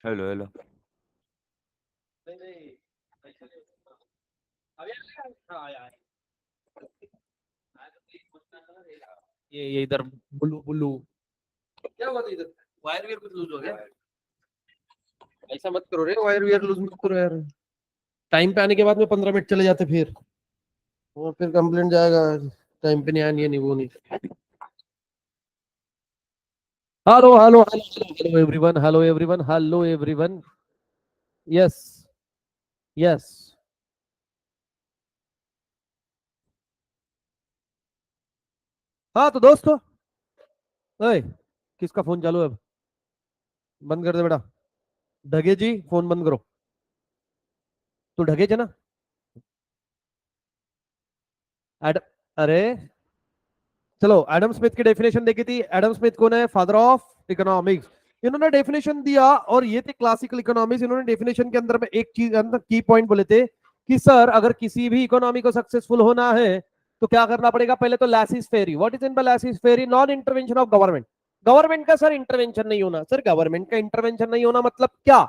Hello hello. ये इधर blue blue क्या हुआ था इधर? वायर वियर कुछ लूज हो गया? ऐसा मत करो रे, वायर वियर लूज मत करो यार। टाइम पे आने के बाद में 15 मिनट चले जाते फिर वो फिर कंप्लेंट जाएगा। टाइम पे नहीं आनी है, नहीं वो नहीं। Hello hello hello hello everyone, hello everyone, hello everyone. Yes yes. हाँ तो दोस्तों, ओए, किसका फोन चालू है अब? बंद कर दे बेटा। ढगे जी फोन बंद करो। तू ढगे थे ना? एड अरे चलो, एडम स्मिथ की डेफिनेशन देखी थी। एडम स्मिथ कौन है? Father of economics. इन्होंने डेफिनेशन दिया और ये थे क्लासिकल इकोनॉमिक्स। इन्होंने डेफिनेशन के अंदर में एक चीज अंदर की पॉइंट बोले थे कि सर अगर किसी भी इकोनॉमी को सक्सेसफुल होना है तो क्या करना पड़ेगा? पहले तो laissez faire. What is in by laissez faire? Non intervention of government. Government का सर इंटरवेंशन नहीं होना। सर गवर्नमेंट का इंटरवेंशन नहीं होना मतलब क्या?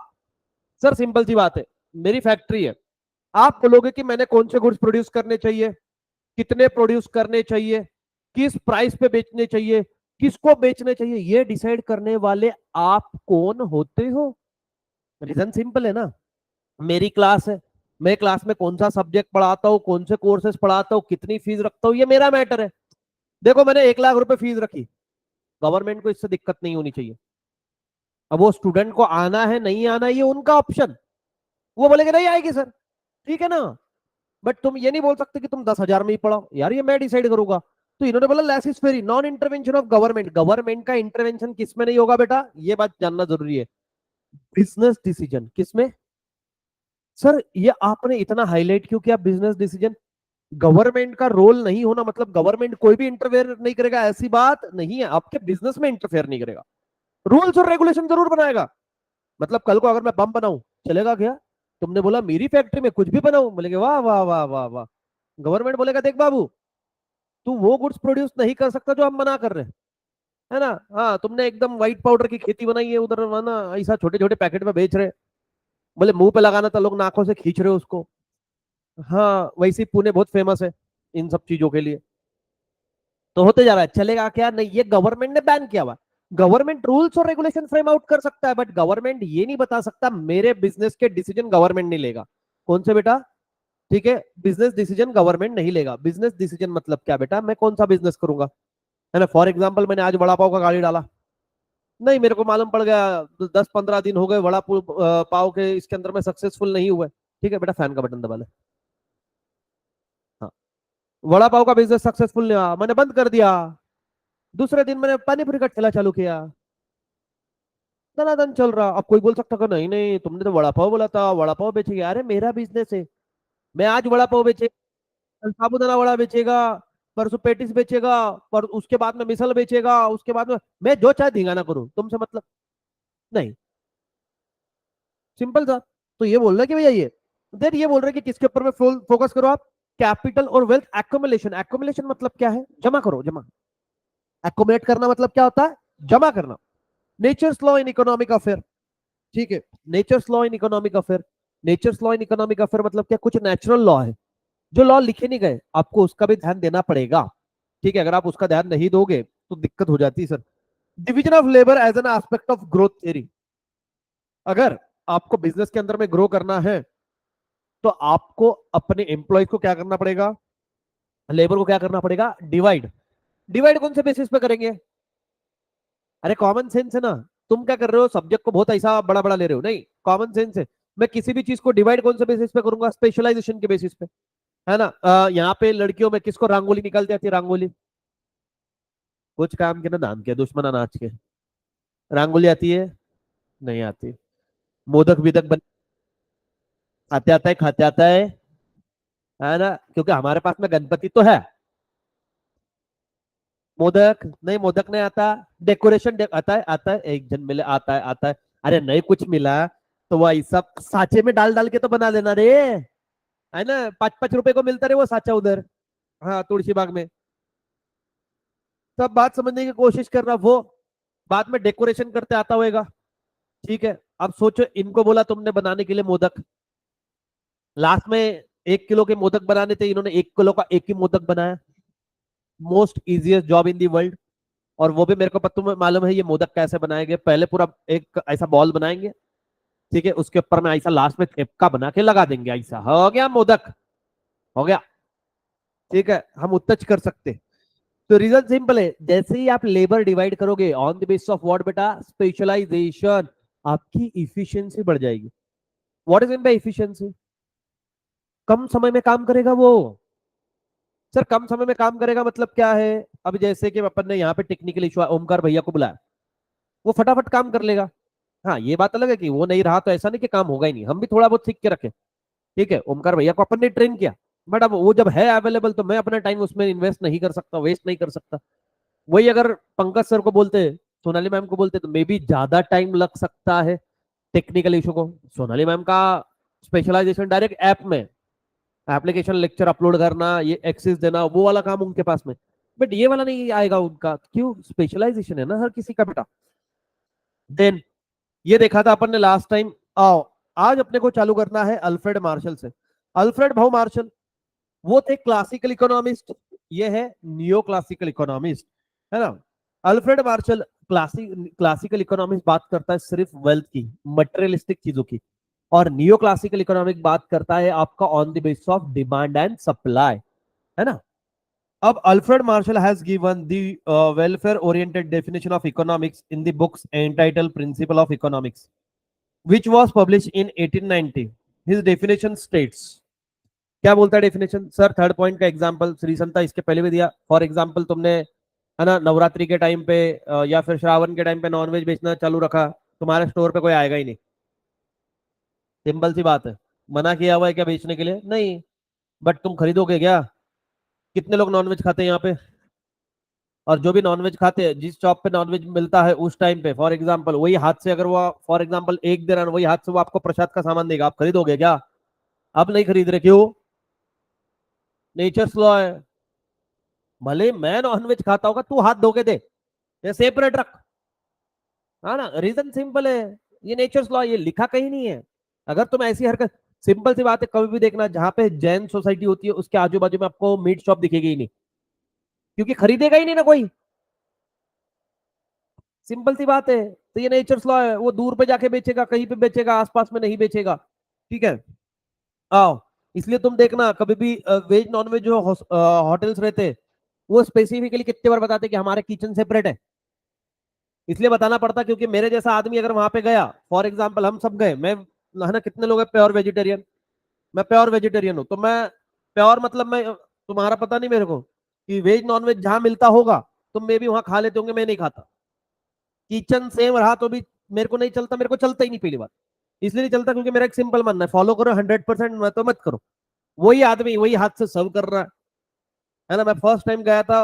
सर सिंपल सी बात है, मेरी फैक्ट्री है, आप बोलोगे कि मैंने कौन से गुड्स प्रोड्यूस करने चाहिए, कितने प्रोड्यूस करने चाहिए, किस प्राइस पे बेचने चाहिए, किसको बेचने चाहिए, ये डिसाइड करने वाले आप कौन होते हो? रीजन सिंपल है ना। मेरी क्लास है, मैं क्लास में कौन सा सब्जेक्ट पढ़ाता हूँ, कौन से कोर्सेज पढ़ाता हूँ, कितनी फीस रखता हूँ, ये मेरा मैटर है। देखो मैंने 1 लाख रुपए फीस रखी, गवर्नमेंट को इससे दिक्कत नहीं होनी चाहिए। अब वो स्टूडेंट को आना है नहीं आना ये उनका ऑप्शन। वो बोलेंगे नहीं आएगी सर, ठीक है ना। बट तुम ये नहीं बोल सकते कि तुम 10,000 में ही पढ़ाओ यार, ये मैं डिसाइड करूंगा। तो इन्होंने बोला laissez faire, non intervention of government. Government का इंटरवेंशन किस में नहीं होगा बेटा, ये बात जानना जरूरी है। बिजनेस डिसीजन किसमें? सर ये आपने इतना हाईलाइट क्यों किया बिजनेस डिसीजन? गवर्नमेंट का रोल नहीं होना मतलब गवर्नमेंट कोई भी इंटरफेयर नहीं करेगा, ऐसी बात नहीं है। आपके बिजनेस में इंटरफेयर नहीं करेगा, रूल्स और रेगुलेशन जरूर बनाएगा। मतलब कल को अगर मैं बम बनाऊं, चलेगा क्या? तुमने बोला मेरी फैक्ट्री में कुछ भी बनाऊं, बोलेगे वाह वाह वाह वाह वाह। गवर्नमेंट बोलेगा देख बाबू, तू वो गुड्स प्रोड्यूस नहीं कर सकता जो हम मना कर रहे हैं, है ना। हाँ तुमने एकदम व्हाइट पाउडर की खेती बनाई है उधर, है ना, ऐसा छोटे छोटे पैकेट में बेच रहे हैं। बोले मुंह पे लगाना था, लोग नाकों से खींच रहे हो उसको। हाँ वैसे ही पुणे बहुत फेमस है इन सब चीजों के लिए। तो होते जा रहा है, चलेगा क्या? नहीं, ये गवर्नमेंट ने बैन किया हुआ। गवर्नमेंट रूल्स और रेगुलेशन फ्रेम आउट कर सकता है, बट गवर्नमेंट ये नहीं बता सकता मेरे बिजनेस के डिसीजन गवर्नमेंट नहीं लेगा। कौन से बेटा? ठीक है, बिजनेस डिसीजन गवर्नमेंट नहीं लेगा। बिजनेस डिसीजन मतलब क्या बेटा? मैं कौन सा बिजनेस करूंगा, है ना। फॉर एग्जाम्पल मैंने आज वड़ा पाव का गाड़ी डाला, नहीं मेरे को मालूम पड़ गया 10-15 दिन हो गए वड़ा पाव के इसके अंदर में सक्सेसफुल नहीं हुआ। ठीक है बेटा, फैन का बटन दबा ले। हाँ, वड़ा पाव का बिजनेस सक्सेसफुल नहीं हुआ, मैंने बंद कर दिया। दूसरे दिन मैंने पानी पूरी का ठेला चालू किया, दनादन चल रहा। अब कोई बोल सकता है नहीं नहीं तुमने तो वड़ा पाव बोला था, वड़ा पाव बेचेगी। अरे मेरा बिजनेस है, मैं आज वड़ा पाव बेचे, कल साबूदाना वड़ा बेचेगा, परसों पेटिस बेचेगा, पर उसके बाद में मिसल बेचेगा, उसके बाद में मैं जो चाहे धींगाना करूं, तुमसे मतलब नहीं। सिंपल सा। तो ये बोल रहा है कि भैया ये, देन ये बोल रहे हैं कि किसके ऊपर में फोकस करो आप? कैपिटल और वेल्थ एक्युमुलेशन। एक्युमुलेशन मतलब क्या है? जमा करो, जमा। एक्युमुलेट करना मतलब क्या होता है? जमा करना। Nature's law in economic affair. ठीक है, nature's law in economic affair. Nature's law in economic affair मतलब क्या? कुछ नेचुरल लॉ है जो लॉ लिखे नहीं गए, आपको उसका भी ध्यान देना पड़ेगा। ठीक है, अगर आप उसका ध्यान नहीं दोगे तो दिक्कत हो जाती है sir. Division of labour as an aspect of growth theory. अगर आपको बिजनेस के अंदर में ग्रो करना है तो आपको अपने एम्प्लॉय को क्या करना पड़ेगा? लेबर को क्या करना पड़ेगा? डिवाइड। डिवाइड कौन से बेसिस पे करेंगे? अरे कॉमन सेंस है ना। तुम क्या कर रहे हो, सब्जेक्ट को बहुत ऐसा बड़ा बड़ा ले रहे हो, नहीं कॉमन सेंस है। मैं किसी भी चीज को डिवाइड कौन से बेसिस पे करूंगा? स्पेशलाइजेशन के बेसिस पे, है ना। यहाँ पे लड़कियों में किसको रंगोली निकलती आती है? रंगोली कुछ काम के ना नाम के दुश्मना नाच के रंगोली आती है? नहीं आती। मोदक विदक बन आते आता है, खाते आता है ना, क्योंकि हमारे पास में गणपति तो है। मोदक नहीं, मोदक नहीं आता। डेकोरेशन आता है, एक जन मिले आता है, आता है। अरे नहीं कुछ मिला तो वो ऐसा साचे में डाल डाल के तो बना देना रे, है ना। 5-5 रुपए को मिलता रे वो साचा उधर, हाँ तुलसी बाग में। सब बात समझने की कोशिश कर रहा वो बाद में डेकोरेशन करते आता होएगा। ठीक है, अब सोचो, इनको बोला तुमने बनाने के लिए मोदक, लास्ट में 1 किलो के मोदक बनाने थे, इन्होंने 1 किलो का एक ही मोदक बनाया। Most easiest job in the world. और वो भी मेरे को तुम्हें मालूम है ये मोदक कैसे बनाएंगे। पहले पूरा एक ऐसा बॉल बनाएंगे, ठीक है, उसके ऊपर में ऐसा लास्ट में थेपका बना के लगा देंगे, ऐसा हो गया मोदक, हो गया। ठीक है, हम उतना कर सकते। तो रीजन सिंपल है, जैसे ही आप लेबर डिवाइड करोगे on the basis of what बेटा, स्पेशलाइजेशन, आपकी इफिशियंसी बढ़ जाएगी। What is in by efficiency? कम समय में काम करेगा वो। सर कम समय में काम करेगा मतलब क्या है? अब जैसे कि अपन ने यहाँ पे टेक्निकल इशू, ओमकार भैया को बुलाया, वो फटाफट काम कर लेगा। हाँ ये बात अलग है कि वो नहीं रहा तो ऐसा नहीं कि काम होगा ही नहीं, हम भी थोड़ा बहुत सीख के रखे। ठीक है, ओमकार भैया को अपन ने ट्रेन किया, बट अब वो जब है अवेलेबल तो मैं अपना टाइम उसमें इन्वेस्ट नहीं कर सकता, वेस्ट नहीं कर सकता। वही अगर पंकज सर को बोलते, सोनाली मैम को बोलते, तो मे बी ज्यादा टाइम लग सकता है टेक्निकल इशू को। सोनाली मैम का स्पेशलाइजेशन डायरेक्ट ऐप में, एप्लीकेशन लेक्चर अपलोड करना, ये एक्सेस देना, वो वाला काम उनके पास में। बट ये वाला नहीं आएगा उनका, क्यों? स्पेशलाइजेशन है ना हर किसी का बेटा। देन ये देखा था अपन ने लास्ट टाइम। आओ आज अपने को चालू करना है अल्फ्रेड मार्शल से। अल्फ्रेड भाऊ मार्शल वो थे क्लासिकल इकोनॉमिस्ट, ये है नियो क्लासिकल इकोनॉमिस्ट, है ना। अल्फ्रेड मार्शल क्लासिकल इकोनॉमिक्स बात करता है सिर्फ वेल्थ की, मटेरियलिस्टिक चीजों की, और नियो क्लासिकल इकोनॉमिक बात करता है आपका on the basis of demand and supply, है ना। अब Alfred Marshall has given the welfare oriented definition of economics in the books entitled principle of economics which was published in 1890. His definition states, क्या बोलता है definition? Sir third point का example Shri संता इसके पहले भी दिया। फॉर एग्जांपल तुमने, है ना, नवरात्रि के टाइम पे या फिर श्रावण के टाइम पे नॉनवेज बेचना चालू रखा, तुम्हारे स्टोर पे कोई आएगा ही नहीं। सिंपल सी बात है, मना किया हुआ है क्या बेचने के लिए? नहीं। बट तुम खरीदोगे क्या? कितने लोग नॉनवेज खाते हैं यहाँ पे? और जो भी नॉनवेज खाते हैं, जिस शॉप पे नॉनवेज मिलता है उस टाइम पे, फॉर एग्जांपल वही हाथ से, अगर वो फॉर एग्जांपल एक दे रहा है, वही हाथ से वो आपको प्रसाद का सामान देगा, आप खरीदोगे क्या? अब नहीं खरीद रहे, क्यों? नेचर लॉ है। भले मैं नॉनवेज खाता होगा, तू हाथ धो के दे, ये सेपरेट रख, है ना। रीजन सिंपल है, ये नेचर लॉ, ये लिखा कहीं नहीं है। अगर तुम ऐसी हरकत, सिंपल सी बात है, कभी भी देखना जहां पे जैन सोसाइटी होती है उसके आजू बाजू में आपको मीट शॉप दिखेगी ही नहीं, क्योंकि खरीदेगा ही नहीं ना कोई। सिंपल सी बात है। तो ये नेचर्स लॉ है, वो दूर पे जाके बेचेगा, कहीं पे बेचेगा, आसपास में नहीं बेचेगा। ठीक है, आओ। इसलिए तुम देखना कभी भी वेज नॉन वेज जो होटल्स रहते हैं, वो स्पेसिफिकली कितने बार बताते कि हमारे किचन सेपरेट है। इसलिए बताना पड़ता क्योंकि मेरे जैसा आदमी अगर वहां पे गया, फॉर एग्जाम्पल हम सब गए, मैं, है ना, कितने लोग हैं प्योर वेजिटेरियन, मैं प्योर वेजिटेरियन हूं, तो मैं प्योर मतलब मैं, तुम्हारा पता नहीं मेरे को कि वेज नॉन वेज जहां मिलता होगा तुम मे भी वहां खा लेते होंगे, मैं नहीं खाता। किचन सेम रहा तो भी मेरे को नहीं चलता, मेरे को चलता ही नहीं पहली बार। इसलिए नहीं चलता क्योंकि मेरा एक सिंपल मानना है, फॉलो करो 100%, मैं तो मत करो। वही आदमी वही हाथ से सर्व कर रहा है ना। मैं फर्स्ट टाइम गया था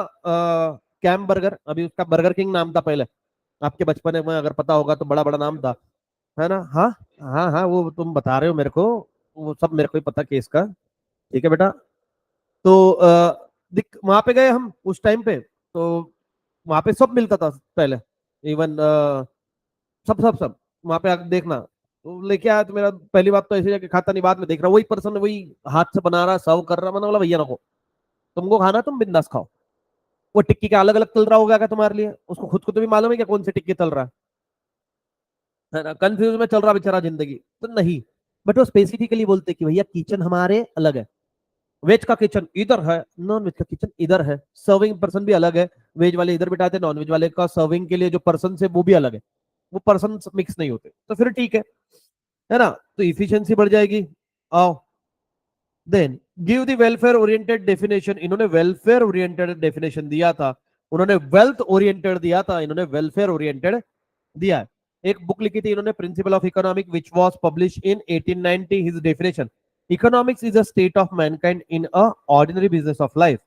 कैम बर्गर, अभी उसका बर्गर किंग नाम था पहले, आपके बचपन में अगर पता होगा तो बड़ा बड़ा नाम था, है ना। हाँ हाँ हाँ, वो तुम बता रहे हो मेरे को, वो सब मेरे को ही पता केस का। ठीक है बेटा। तो वहां पे गए हम उस टाइम पे, तो वहां पे सब मिलता था पहले, इवन सब सब सब, वहां पे आके देखना। तो लेके आया तो मेरा पहली बात तो ऐसे जाके खाता नहीं, बाद में देख रहा वही पर्सन वही हाथ से बना रहा, सर्व कर रहा। मैंने बोला भैया नको, तुमको खाना तुम बिंदास खाओ। वो टिक्की का अलग अलग तल रहा होगा क्या तुम्हारे लिए? उसको खुद को तो भी मालूम है क्या कौन सी टिक्की तल रहा है ना। कंफ्यूज में चल रहा बेचारा जिंदगी, तो नहीं। बट वो स्पेसिफिकली बोलते कि भैया किचन हमारे अलग है, वेज का किचन इधर है, नॉन वेज का किचन इधर है, सर्विंग पर्सन भी अलग है, वेज वाले इधर बिठाते, नॉन वेज वाले का सर्विंग के लिए जो पर्सन है वो भी अलग है, वो पर्सन मिक्स नहीं होते, तो फिर ठीक है ना। तो इफिशियंसी बढ़ जाएगी। आओ then give the welfare oriented definition. इन्होंने वेलफेयर ओरिएंटेड डेफिनेशन दिया था, उन्होंने वेल्थ ओरिएंटेड दिया था, इन्होंने वेलफेयर ओरिएंटेड दिया है। एक बुक लिखी थी इन्होंने, principle of economic, which was publish in 1890। His definition, economics is a state of Mankind in a ordinary business of life.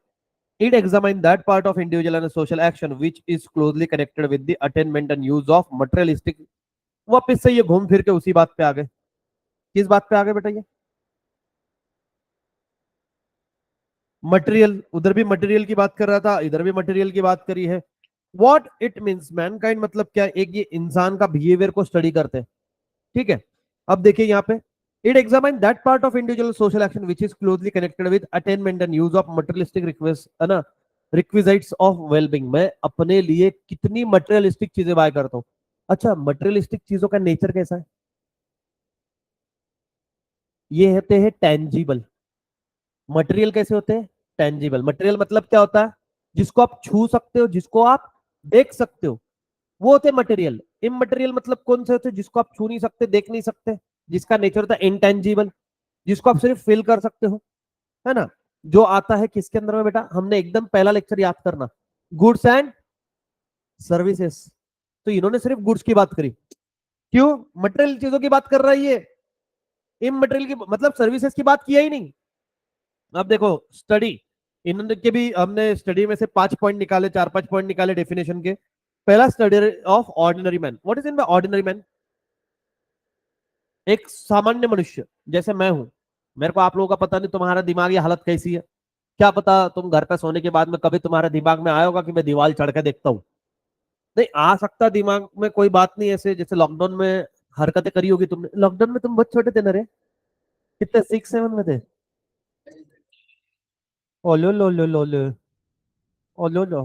It examines that part of individual and social action which is closely connected with the attainment and use of materialistic। वापस से ये घूम फिर के उसी बात पे आ गए। किस बात पे आ गए बेटा? ये मटेरियल, उधर भी मटेरियल की बात कर रहा था, इधर भी मटेरियल की बात करी है। व्हाट इट मींस मैनकाइंड मतलब क्या? एक ये इंसान का बिहेवियर को स्टडी करते हैं, ठीक है, अब देखिए यहाँ पे, it examine that part of individual social action which is closely connected with attainment and use of materialistic request, है ना, रिक्विजिट्स ऑफ वेलबींग। मैं अपने लिए कितनी मटेरियलिस्टिक चीजें बाय करता हूँ। अच्छा, मटेरियलिस्टिक चीजों का नेचर कैसा है? ये होते हैं टेंजिबल। मटेरियल कैसे होते हैं? टेंजिबल। मटेरियल मतलब क्या होता है? जिसको आप छू सकते हो, जिसको आप देख सकते हो, वो होते मटेरियल। इमटेरियल मतलब कौन से होते हैं? जिसको आप छू नहीं सकते, देख नहीं सकते, जिसका नेचर होता है इंटेंजिबल, जिसको आप सिर्फ फील कर सकते हो, है ना। जो आता है किसके अंदर में बेटा? हमने एकदम पहला लेक्चर याद करना, गुड्स एंड सर्विसेज। तो इन्होंने सिर्फ गुड्स की बात करी, क्यों? मटेरियल चीजों की बात कर रही है, इमटेरियल की मतलब सर्विसेज की बात किया ही नहीं। अब देखो स्टडी, इन्होंने के भी हमने स्टडी में से 5 पॉइंट निकाले, 4-5 पॉइंट निकाले डेफिनेशन के। पहला, study of ordinary man. What is in by ordinary man? एक सामान्य मनुष्य जैसे मैं हूं। मेरे को आप लोगों का पता नहीं तुम्हारा दिमागी हालत कैसी है, क्या पता तुम घर पे सोने के बाद में कभी तुम्हारे दिमाग में आया होगा कि मैं दीवार चढ़ के देखता हूँ। नहीं आ सकता दिमाग में, कोई बात नहीं। ऐसे जैसे लॉकडाउन में हरकतें करी होगी तुमने। लॉकडाउन में तुम बहुत छोटे थे ना रे, कितने 6-7 में थे? ओलो लो लो लो लो, ओलो लो,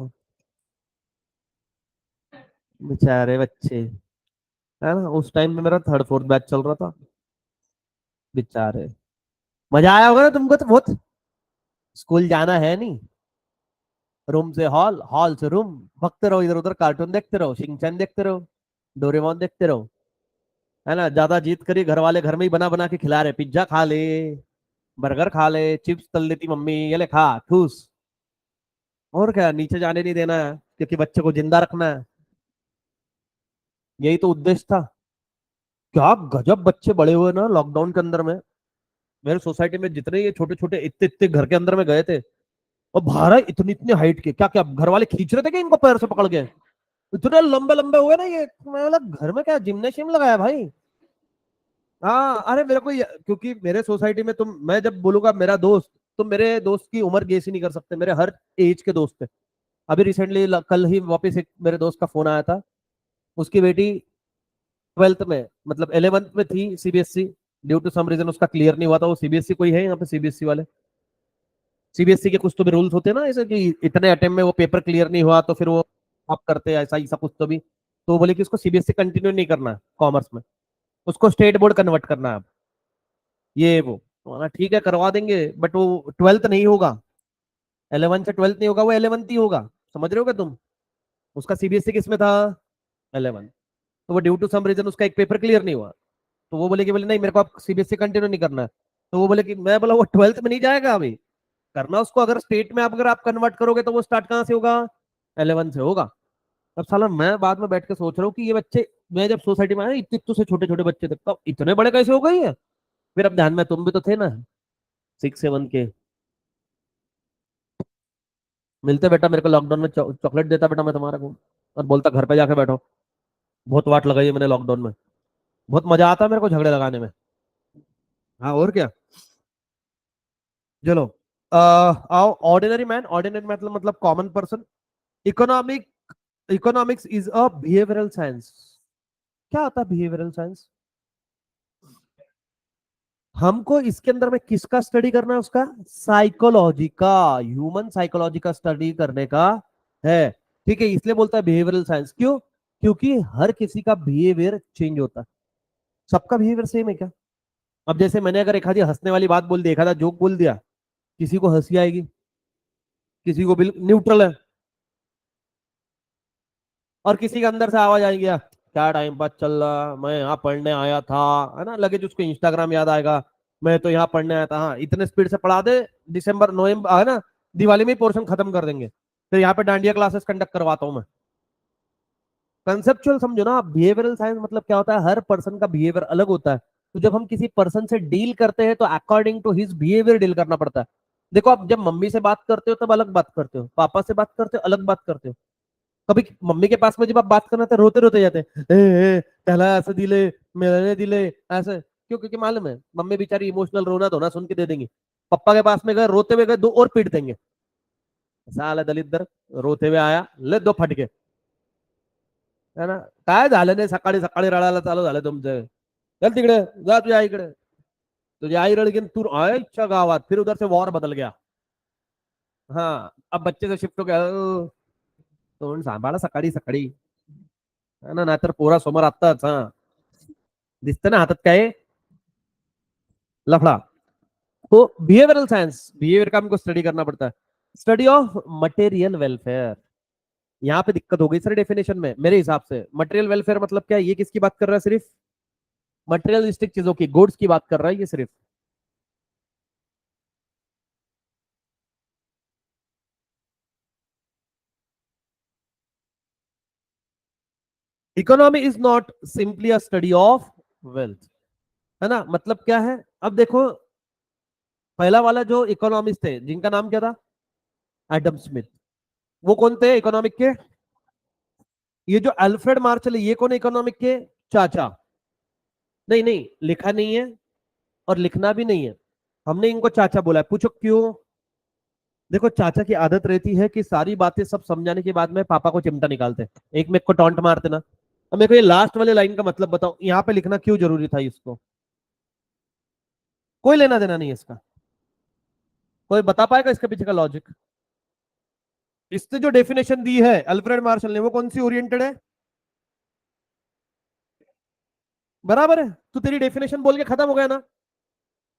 बेचारे बच्चे, है ना। उस टाइम में मेरा थर्ड फोर्थ बैच चल रहा था, बेचारे। मजा आया होगा ना तुमको तो बहुत। स्कूल जाना है नहीं, रूम से हॉल, हॉल से रूम, भगते रहो इधर उधर, कार्टून देखते रहो, शिनचैन देखते रहो, डोरेमोन देखते रहो, है ना। ज्यादा जीत करी, घर वाले घर में ही बना बना के खिला रहे, पिज्जा खा ले, बर्गर खा ले, चिप्स तल देती मम्मी, ये ले खा ठूस। और क्या, नीचे जाने नहीं देना है क्योंकि बच्चे को जिंदा रखना है। यही तो उद्देश्य था। क्या गजब बच्चे बड़े हुए ना लॉकडाउन के अंदर में। मेरे सोसाइटी में जितने ये छोटे छोटे इतने इतने घर के अंदर में गए थे, और बाहर इतनी इतनी हाइट के, क्या क्या घर वाले खींच रहे थे कि इनको पैर से पकड़ के, इतने लंबे लंबे हुए ना ये। मैं बोला घर में क्या जिम्नेशियम लगाया भाई। हाँ, अरे मेरे को क्योंकि मेरे सोसाइटी में तुम, मैं जब बोलूंगा मेरा दोस्त, तो मेरे दोस्त की उम्र गेस ही नहीं कर सकते, मेरे हर एज के दोस्त थे। अभी रिसेंटली कल ही वापस एक मेरे दोस्त का फोन आया था, उसकी बेटी 12th में, मतलब 11th में थी CBSE, due to some reason उसका क्लियर नहीं हुआ था। वो सीबीएसई कोई है यहाँ पे, सीबीएसई वाले, सीबीएसई के कुछ तो भी रूल्स होते हैं ना ऐसे कि इतने अटेम्प्ट में वो पेपर क्लियर नहीं हुआ तो फिर वो आप करते हैं ऐसा, ऐसा कुछ तो भी। तो वो बोले कि उसको सीबीएसई कंटिन्यू नहीं करना है कॉमर्स में, उसको स्टेट बोर्ड कन्वर्ट करना है अब, ये वो। तो बोला, ठीक है करवा देंगे, बट वो 12th नहीं होगा, 11 से 12th नहीं होगा, वो 11th ही होगा। समझ रहे हो क्या तुम? उसका सीबीएसई किस में था? 11। तो वो ड्यू टू सम रीजन उसका एक पेपर क्लियर नहीं हुआ। तो वो बोले कि बोले नहीं मेरे को आप सीबीएसई कंटिन्यू नहीं करना है। तो वो बोले कि, मैं बोला वो 12th में नहीं जाएगा अभी, करना उसको अगर स्टेट में, आप अगर आप कन्वर्ट करोगे तो वो स्टार्ट कहाँ से होगा? 11 से होगा। अब साला मैं बाद में बैठ के सोच रहा हूँ कि ये बच्चे, मैं जब सोसाइटी में आया इतने इतने से छोटे छोटे बच्चे थे, तब इतने बड़े कैसे हो गए ये? फिर अब ध्यान में, तुम भी तो थे ना 6-7 के। मिलते बेटा मेरे को लॉकडाउन में, चॉकलेट देता बेटा मैं तुम्हारे को, और बोलता घर पे जाके बैठो। बहुत वाट लगाई है मैंने लॉकडाउन में, बहुत मजा आता है मेरे को झगड़े लगाने में। हाँ और क्या। चलो, आओ ऑर्डिनरी मैन। ऑर्डिनरी मतलब common person. Economic, economics is a behavioural science. क्या होता है बिहेवियरल साइंस? हमको इसके अंदर में किसका स्टडी करना है? उसका साइकोलॉजी का, ह्यूमन साइकोलॉजी का स्टडी करने का है। ठीक है, इसलिए बोलता है बिहेवियरल साइंस। क्यों? क्योंकि हर किसी का बिहेवियर चेंज होता है। सबका बिहेवियर सेम है क्या? अब जैसे मैंने अगर एक आधी हंसने वाली बात बोल दी, एक आधा जोक बोल दिया, किसी को हंसी आएगी, किसी को बिल्कुल न्यूट्रल है, और किसी के अंदर से आवाज आएगी, क्या टाइम पास चल रहा, मैं यहाँ पढ़ने आया था, है ना, लगे जो उसको इंस्टाग्राम याद आएगा, मैं तो यहाँ पढ़ने आया था। हाँ, इतने स्पीड से पढ़ा दे, दिसंबर नवंबर, है ना, दिवाली में पोर्शन खत्म कर देंगे। फिर यहाँ पे डांडिया क्लासेस कंडक्ट करवाता हूँ मैं। कंसेप्चुअल समझो ना। बिहेवियरल साइंस मतलब क्या होता है? हर पर्सन का बिहेवियर अलग होता है, तो जब हम किसी पर्सन से डील करते हैं तो according to his behaviour deal करना पड़ता है। देखो, आप जब मम्मी से बात करते हो तब अलग बात करते हो, पापा से बात करते हो अलग बात करते हो। कभी मम्मी के पास में जब आप बात करना तो रोते रोते जाते हैं, पहला ऐसे दिले, मेरे दिले, ऐसे क्यों? क्योंकि मालूम है मम्मी बेचारी इमोशनल रोना धोना सुन के दे देंगी। पापा के पास में गए, रोते हुए गए, दो और पीट देंगे, साला दलित दर, रोते हुए आया, ले दो फटके, है ना। काय झालं नाही, सकाळी सकाळी रडायला चालू झालं तुमचं? चल तिकडे जा, तुझ्या आईकडे. तुझी आई रडली की तू आयच्या गावात, फिर उधर से वॉर बदल गया. हाँ अब बच्चे से शिफ्ट हो गया. तोंड सांभाळा सकाळी सकाळी. हा ना, नाहीतर पोरा समोर आत्ताच. हा दिसतं ना हातात काय आहे? लफड़ा. तो बिहेवियरल साइंस, बिहेवियर का हमको स्टडी करना पड़ता है. Study of material welfare. यहाँ पे दिक्कत हो गई सर डेफिनेशन में मेरे हिसाब से. मटेरियल वेलफेयर मतलब क्या है? ये किसकी बात कर रहा है? सिर्फ मटेरियलिस्टिक चीजों की, गुड्स की बात कर रहा है ये सिर्फ. Economy is not simply a study of wealth. है ना, मतलब क्या है? अब देखो, पहला वाला जो इकोनॉमिस्ट थे जिनका नाम क्या था? Adam Smith. वो कौन थे इकोनॉमिक के? ये जो अल्फ्रेड मार्शल है, ये कौन है इकोनॉमिक के? चाचा. नहीं नहीं, लिखा नहीं है और लिखना भी नहीं है. हमने इनको चाचा बोला है. पूछो क्यों? देखो, चाचा की आदत रहती है कि सारी बातें सब समझाने के बाद में पापा को चिमटा निकालते हैं, एक में को टॉन्ट मारते ना. अब मेरे को ये लास्ट वाले लाइन का मतलब बताओ, यहाँ पे लिखना क्यों जरूरी था इसको? कोई लेना देना नहीं है इसका. कोई बता पाएगा इसके पीछे का लॉजिक? इसने जो डेफिनेशन दी है अल्फ्रेड मार्शल ने, वो कौन सी ओरिएंटेड है? बराबर है. तो तेरी डेफिनेशन बोल के खत्म हो गया ना.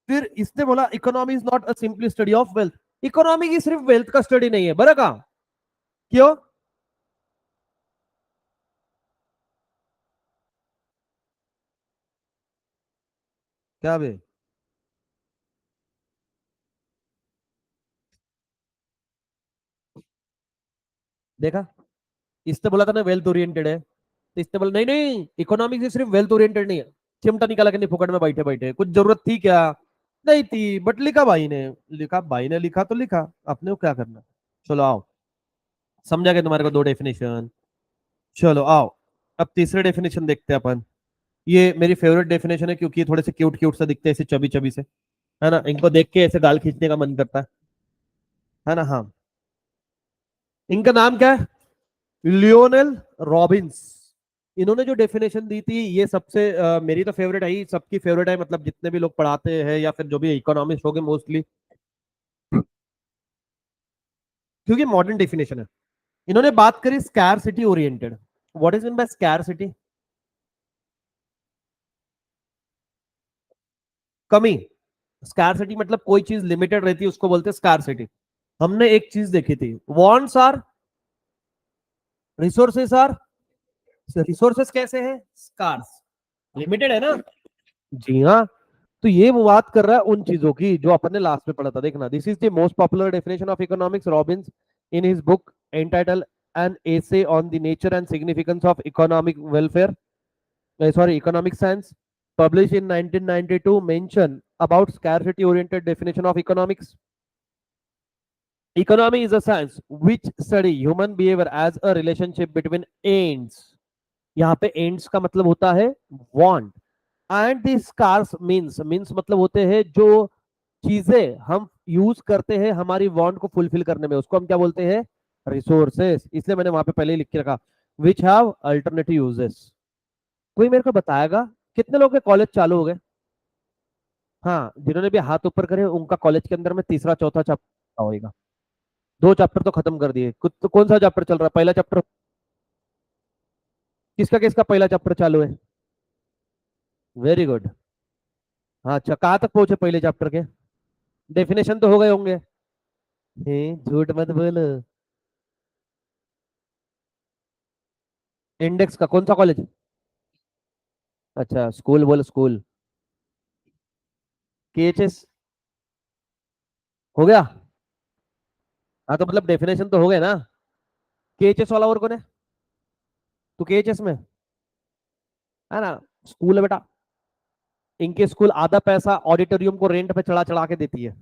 फिर इसने बोला economy is not a simply study of wealth. Economy की सिर्फ वेल्थ का स्टडी नहीं है, बरा का? क्यों? क्या बे? देखा, इसने बोला था ना वेल्थ ओरिएंटेड है, तो इसने बोला नहीं नहीं, इकोनॉमिक्स से सिर्फ वेल्थ ओरिएंटेड नहीं है. चिमटा निकाला कि नहीं फुकट में बैठे बैठे, कुछ जरूरत थी क्या? नहीं थी, बट लिखा भाई ने. लिखा भाई ने, लिखा तो लिखा, अपने को क्या करना. चलो आओ, समझा गया तुम्हारे को दो डेफिनेशन. चलो आओ, अब तीसरे डेफिनेशन देखते हैं अपन. ये मेरी फेवरेट डेफिनेशन है क्योंकि ये थोड़े से क्यूट क्यूट सा दिखते हैं ऐसे चबी चबी से. है ना, इनको देख के ऐसे गाल खींचने का मन करता है ना. हाँ, इनका नाम क्या है? Lionel Robins. इन्होंने जो डेफिनेशन दी थी ये सबसे मेरी तो फेवरेट है ही, सबकी फेवरेट है, मतलब जितने भी लोग पढ़ाते हैं या फिर जो भी इकोनॉमिस्ट हो गए मोस्टली, क्योंकि मॉडर्न डेफिनेशन है. इन्होंने बात करी scarcity oriented. What is mean bye scarcity? कमी. स्कैरसिटी मतलब कोई चीज लिमिटेड रहती है उसको बोलते हैं स्कैरसिटी. हमने एक चीज देखी थी, wants are, resources are. Resources कैसे हैं? स्कार्स. लिमिटेड है ना. जी हाँ. तो ये वो बात कर रहा है उन चीजों की जो अपन ने लास्ट में पढ़ा था. देखना, this is the most popular definition of economics Robbins in his book entitle an essay on the nature and significance of economic welfare, sorry, economic science, published in 1992, mention about scarcity oriented definition of economics. Economy is a science which study human behavior as a relationship between ends. यहाँ पे ends का मतलब होता है want, and the scarce means मतलब होते हैं जो चीजें हम यूज करते हैं हमारी वांट को फुलफिल करने में, उसको हम क्या बोलते हैं? रिसोर्सेस. इसलिए मैंने वहां पे पहले ही लिख के रखा, विच हैव अल्टरनेटिव यूजेस. कोई मेरे को बताएगा कितने लोग के कॉलेज चालू हो गए? हाँ, जिन्होंने भी हाथ ऊपर करे उनका कॉलेज के अंदर में तीसरा चौथा चैप्टर होगा. दो चैप्टर तो खत्म कर दिए. कुछ तो कौन सा चैप्टर चल रहा है? पहला चैप्टर किसका किसका पहला चैप्टर चालू है? Very good. हाँ अच्छा, कहाँ तक पहुंचे पहले चैप्टर के? डेफिनेशन तो हो गए होंगे. झूठ मत बोलो. इंडेक्स का कौन सा कॉलेज? अच्छा, स्कूल बोल, स्कूल. केएचएस हो गया. हाँ तो मतलब डेफिनेशन तो हो गए ना. केएचएस वाला और कौन है? तू केएचएस में है ना. स्कूल है बेटा. इनके स्कूल आधा पैसा ऑडिटोरियम को रेंट पे चढ़ा चढ़ा के देती है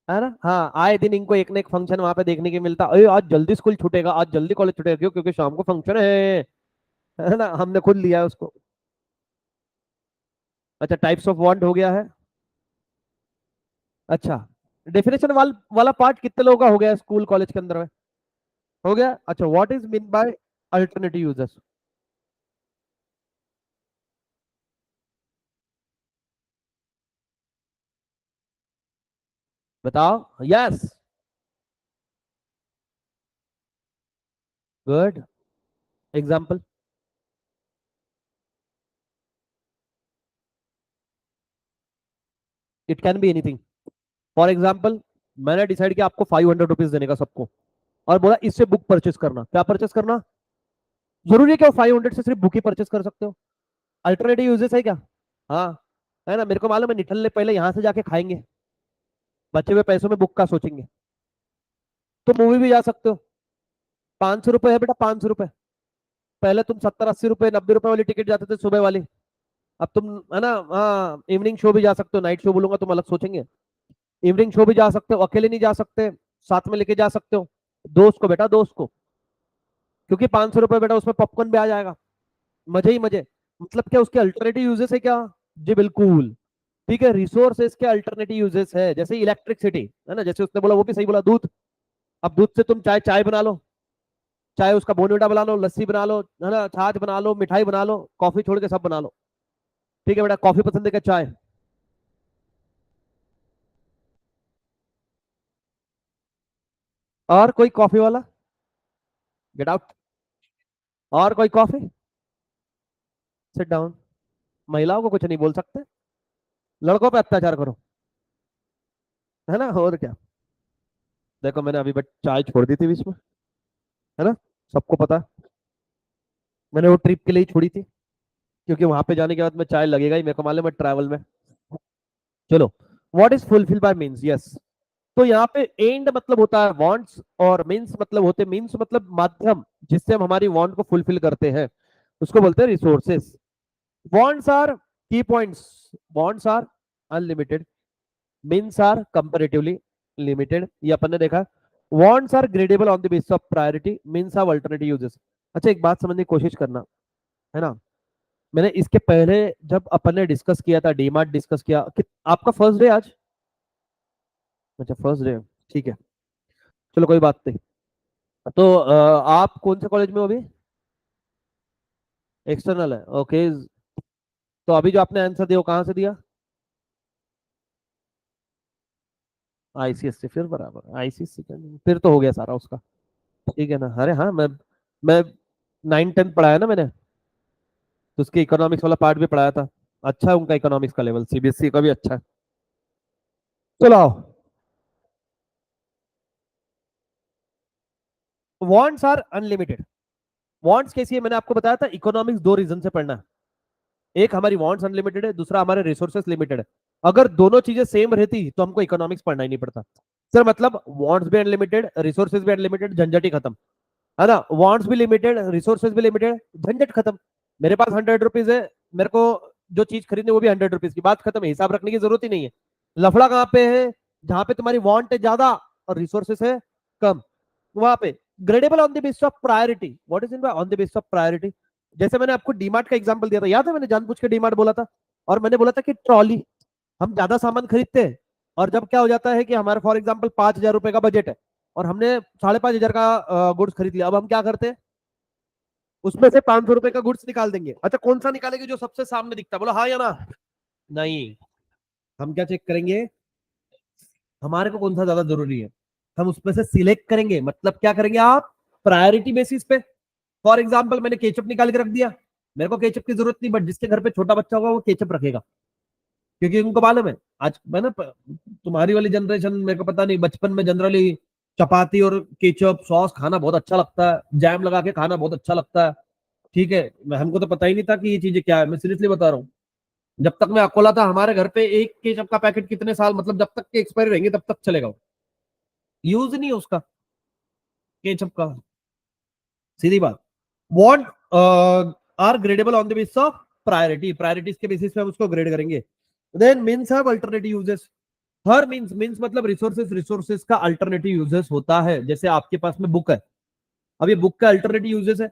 ना. हाँ, आए दिन इनको एक ना एक फंक्शन वहां पे देखने के मिलता. अरे आज जल्दी स्कूल छूटेगा, आज जल्दी कॉलेज छूटेगा, क्यों? क्योंकि शाम को फंक्शन है ना. हमने खुद लिया है उसको. अच्छा, टाइप्स ऑफ वांट हो गया है. अच्छा, डेफिनेशन वाला पार्ट कितने लोगों का हो गया स्कूल कॉलेज के अंदर में? हो गया. अच्छा, what is mean by alternative users? बताओ। Yes, good. Example. It can be anything. For example, मैंने डिसाइड किया आपको 500 रुपीज देने का सबको, और बोला इससे बुक परचेस करना। क्या परचेस करना? जरूरी है क्या 500 से सिर्फ बुक ही परचेस कर सकते हो? अल्टरनेटिव यूजेस है क्या? हाँ, है ना। मेरे को मालूम है निठल्ले पहले यहां से जाके खाएंगे, बचे हुए पैसों में बुक का सोचेंगे। तो मूवी भी जा सकते हो। 500 रुपए है बेटा, 500 रुपए। पहले तुम 70-80 रुपए 90 रुपए वाली टिकट जाते थे सुबह वाली। अब तुम, है ना, हाँ, इवनिंग शो भी जा सकते हो। नाइट शो बोलूंगा तुम अलग सोचेंगे। इवनिंग शो भी जा सकते हो, अकेले नहीं जा सकते, साथ में लेके जा सकते हो दोस्त को, बेटा दोस्त को। क्योंकि 500 रुपए बेटा उसमें पॉपकॉर्न भी आ जाएगा, मजे ही मजे। मतलब क्या उसके अल्टरनेटिव यूजेस है क्या? जी बिल्कुल। ठीक है, रिसोर्सेज के अल्टरनेटिव यूजेस है, जैसे इलेक्ट्रिसिटी, है ना, जैसे उसने बोला वो भी सही बोला, दूध। अब दूध से तुम चाहे चाय बना लो, चाहे उसका बोनविटा बना लो, लस्सी बना लो, है ना, छाछ बना लो, मिठाई बना लो, कॉफी छोड़ के सब बना लो। ठीक है बेटा, कॉफी पसंद है क्या चाय? और कोई कॉफी वाला? Get out. और कोई कॉफी? Sit down. महिलाओं को कुछ नहीं बोल सकते, लड़कों पे अत्याचार करो, है ना, और क्या। देखो मैंने अभी बट चाय छोड़ दी थी बीच में, है ना, सबको पता है। मैंने वो ट्रिप के लिए ही छोड़ी थी, क्योंकि वहां पे जाने के बाद में चाय लगेगा ही, मेरे को मालूम है ट्रैवल में। चलो, what is fulfil bye means, yes. तो यहाँ पे एंड मतलब होता है वांट्स, और मीन्स मतलब होते, मीन्स मतलब माध्यम जिससे हम हमारी वांट को फुलफिल करते हैं, उसको बोलते हैं resources. Wants are key points, wants are unlimited, means are comparatively limited, ये अपन ने देखा। Wants are gradable on the basis of priority, means of alternative uses. अच्छा, एक बात समझने की कोशिश करना, है ना। मैंने इसके पहले जब अपन ने डिस्कस किया था, डीमार्ट डिस्कस किया कि आपका फर्स्ट डे आज? अच्छा, फर्स्ट डे, ठीक है। चलो कोई बात नहीं। तो आप कौन से कॉलेज में हो अभी? एक्सटर्नल है, ओके। तो अभी जो आपने आंसर दिया वो कहाँ से दिया? आईसीएससी, फिर बराबर आईसीएससी का फिर तो हो गया सारा उसका। ठीक है ना। अरे हाँ, मैं 9-10 पढ़ाया ना मैंने, तो उसके इकोनॉमिक्स वाला पार्ट भी पढ़ाया था। अच्छा है उनका इकोनॉमिक्स का लेवल, सीबीएसई का भी अच्छा है। चलो आओ। Wants are unlimited. वांट्स कैसी है, मैंने आपको बताया था, इकोनॉमिक्स दो रीजन से पढ़ना है। एक हमारी वांट्स अनलिमिटेड है, दूसरा हमारे रिसोर्सेस लिमिटेड है। अगर दोनों चीजें सेम रहती तो हमको इकोनॉमिक्स पढ़ना ही नहीं पड़ता। सर मतलब वांट्स भी अनलिमिटेड, रिसोर्सेज भी अनलिमिटेड, झंझट ही खत्म, है ना। वांट्स भी लिमिटेड, रिसोर्सेज भी लिमिटेड, झंझट खत्म। मेरे पास 100 रुपीज है, मेरे को जो चीज खरीदनी वो भी 100 रुपीज की, बात खत्म है, हिसाब रखने की जरूरत ही नहीं है। लफड़ा कहाँ पे है? जहां पे तुम्हारी वांट है ज्यादा और रिसोर्सेस है कम, वहां पे। Gradable on the basis of priority, what is in bye on the basis of priority? जैसे मैंने आपको डीमार्ट का एग्जांपल दिया था, याद है, मैंने जानबूझ के डीमार्ट बोला था। और मैंने बोला था कि ट्रॉली, हम ज्यादा सामान खरीदते हैं, और जब क्या हो जाता है कि हमारा फॉर एग्जाम्पल 5,000 रुपए का बजट है, और हमने 5,500 का गुड्स खरीद लिया, अब हम क्या करते हैं? उसमें से 500 रुपए का गुड्स निकाल देंगे। अच्छा, कौन सा निकालेंगे? जो सबसे सामने दिखता है, बोलो हाँ या ना। नहीं, हम क्या चेक करेंगे? हमारे को कौन सा ज्यादा जरूरी है, हम उसमें से सिलेक्ट करेंगे। मतलब क्या करेंगे आप? प्रायोरिटी बेसिस पे। फॉर एग्जाम्पल मैंने केचप निकाल के रख दिया, मेरे को केचप की जरूरत नहीं, बट जिसके घर पे छोटा बच्चा होगा वो केचप रखेगा, क्योंकि उनको मालूम है। आज मैं ना तुम्हारी वाली जनरेशन, मेरे को पता नहीं, बचपन में जनरली चपाती और केचप सॉस खाना बहुत अच्छा लगता है, जैम लगा के खाना बहुत अच्छा लगता है। ठीक है, हमको तो पता ही नहीं था कि ये चीजें क्या है, मैं सीरियसली बता रहा हूँ। जब तक मैं अकोला था, हमारे घर पे एक केचप का पैकेट कितने साल, मतलब जब तक के एक्सपायरी रहेंगे तब तक चलेगा, यूज नहीं है उसका, केचप का। सीधी बात। Want are gradable on the basis of priority, priorities के बेसिस पे हम उसको ग्रेड करेंगे। Then means have alternative uses. हर मीन्स मतलब रिसोर्सेस, रिसोर्सेस का अल्टरनेटिव यूजेस होता है। जैसे आपके पास में बुक है, अब ये बुक का अल्टरनेटिव यूजेस है।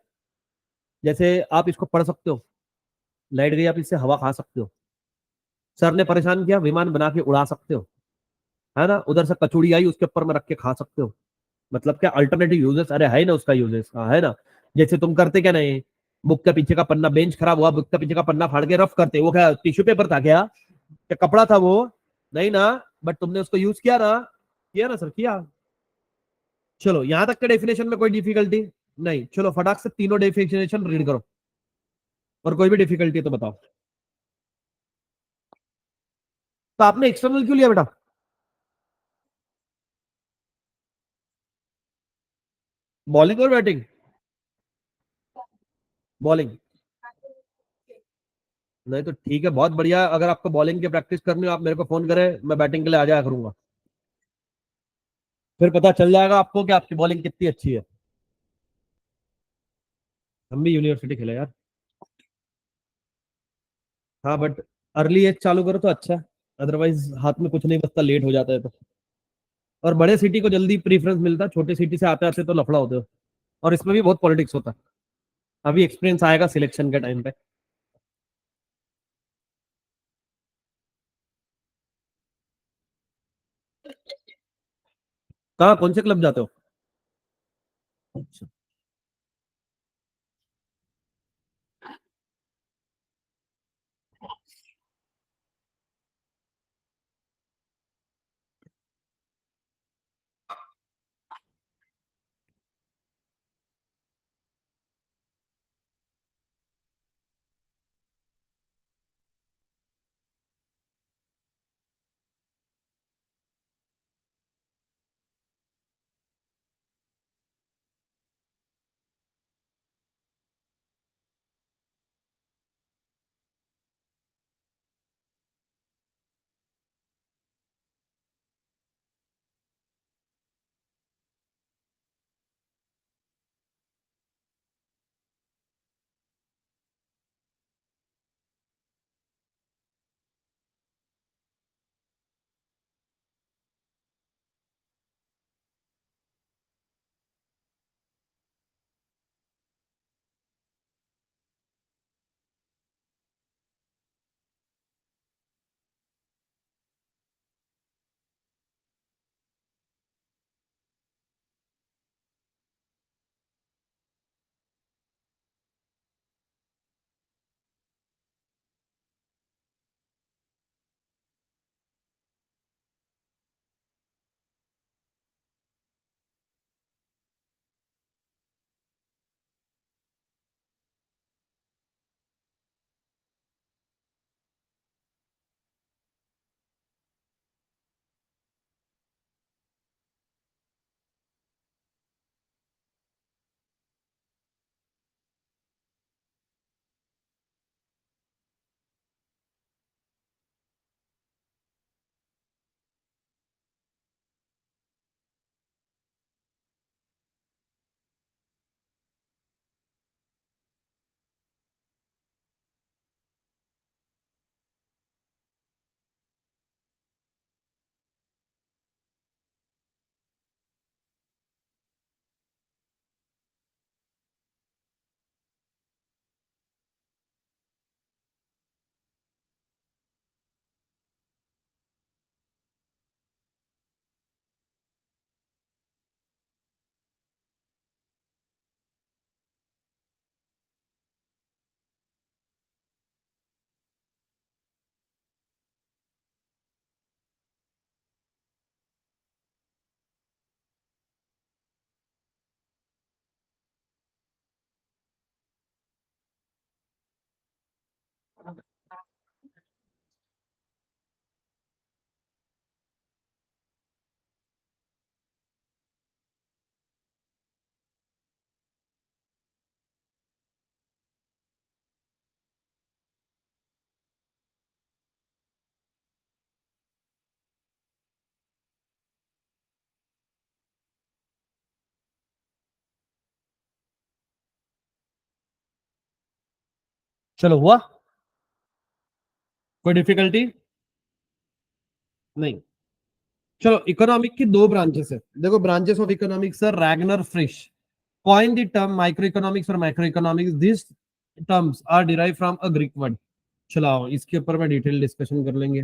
जैसे आप इसको पढ़ सकते हो, लाइट गई आप इससे हवा खा सकते हो, सर ने परेशान किया विमान बना के उड़ा सकते हो, है ना, उधर से कचौड़ी आई उसके ऊपर में रख के खा सकते हो। मतलब क्या अल्टरनेटिव यूजेस, अरे है ना उसका यूजेस, है ना। जैसे तुम करते क्या नहीं, बुक के पीछे का पन्ना, बेंच खराब हुआ, बुक के पीछे का पन्ना फाड़ के रफ करते, वो क्या टिश्यू पेपर था क्या? क्या कपड़ा था वो? नहीं ना, बट तुमने उसको यूज किया ना, किया ना सर, किया। चलो यहां तक के डेफिनेशन में कोई डिफिकल्टी नहीं। चलो फटाक से तीनों डेफिनेशन रीड करो, और कोई भी डिफिकल्टी तो बताओ। तो आपने एक्सटर्नल क्यों लिया बेटा? बॉलिंग और बैटिंग? बॉलिंग। नहीं तो ठीक है, बहुत बढ़िया। अगर आपको बॉलिंग की प्रैक्टिस करनी हो, आप मेरे को फोन करें, मैं बैटिंग के लिए आ जाया करूंगा। फिर पता चल जाएगा आपको कि आपकी बॉलिंग कितनी अच्छी है। हम भी यूनिवर्सिटी खेले यार। हाँ बट अर्ली एज चालू करो तो अच्छा है, अदरवाइज हाथ में कुछ नहीं बचता, लेट हो जाता है तो। और बड़े सिटी को जल्दी प्रीफरेंस मिलता है, छोटे सिटी से आते आते तो लफड़ा होते हो। और इसमें भी बहुत पॉलिटिक्स होता है। अभी एक्सपीरियंस आएगा सिलेक्शन के टाइम पे। कहाँ, कौन से क्लब जाते हो? अच्छा। चलो हुआ। कोई डिफिकल्टी? नहीं। चलो इकोनॉमिक की दो ब्रांचेस है, देखो branches of economics sir, Ragnar Frisch coined the term microeconomics or macroeconomics. These terms are derived from a Greek word. चलाओ इसके ऊपर में डिटेल डिस्कशन कर लेंगे।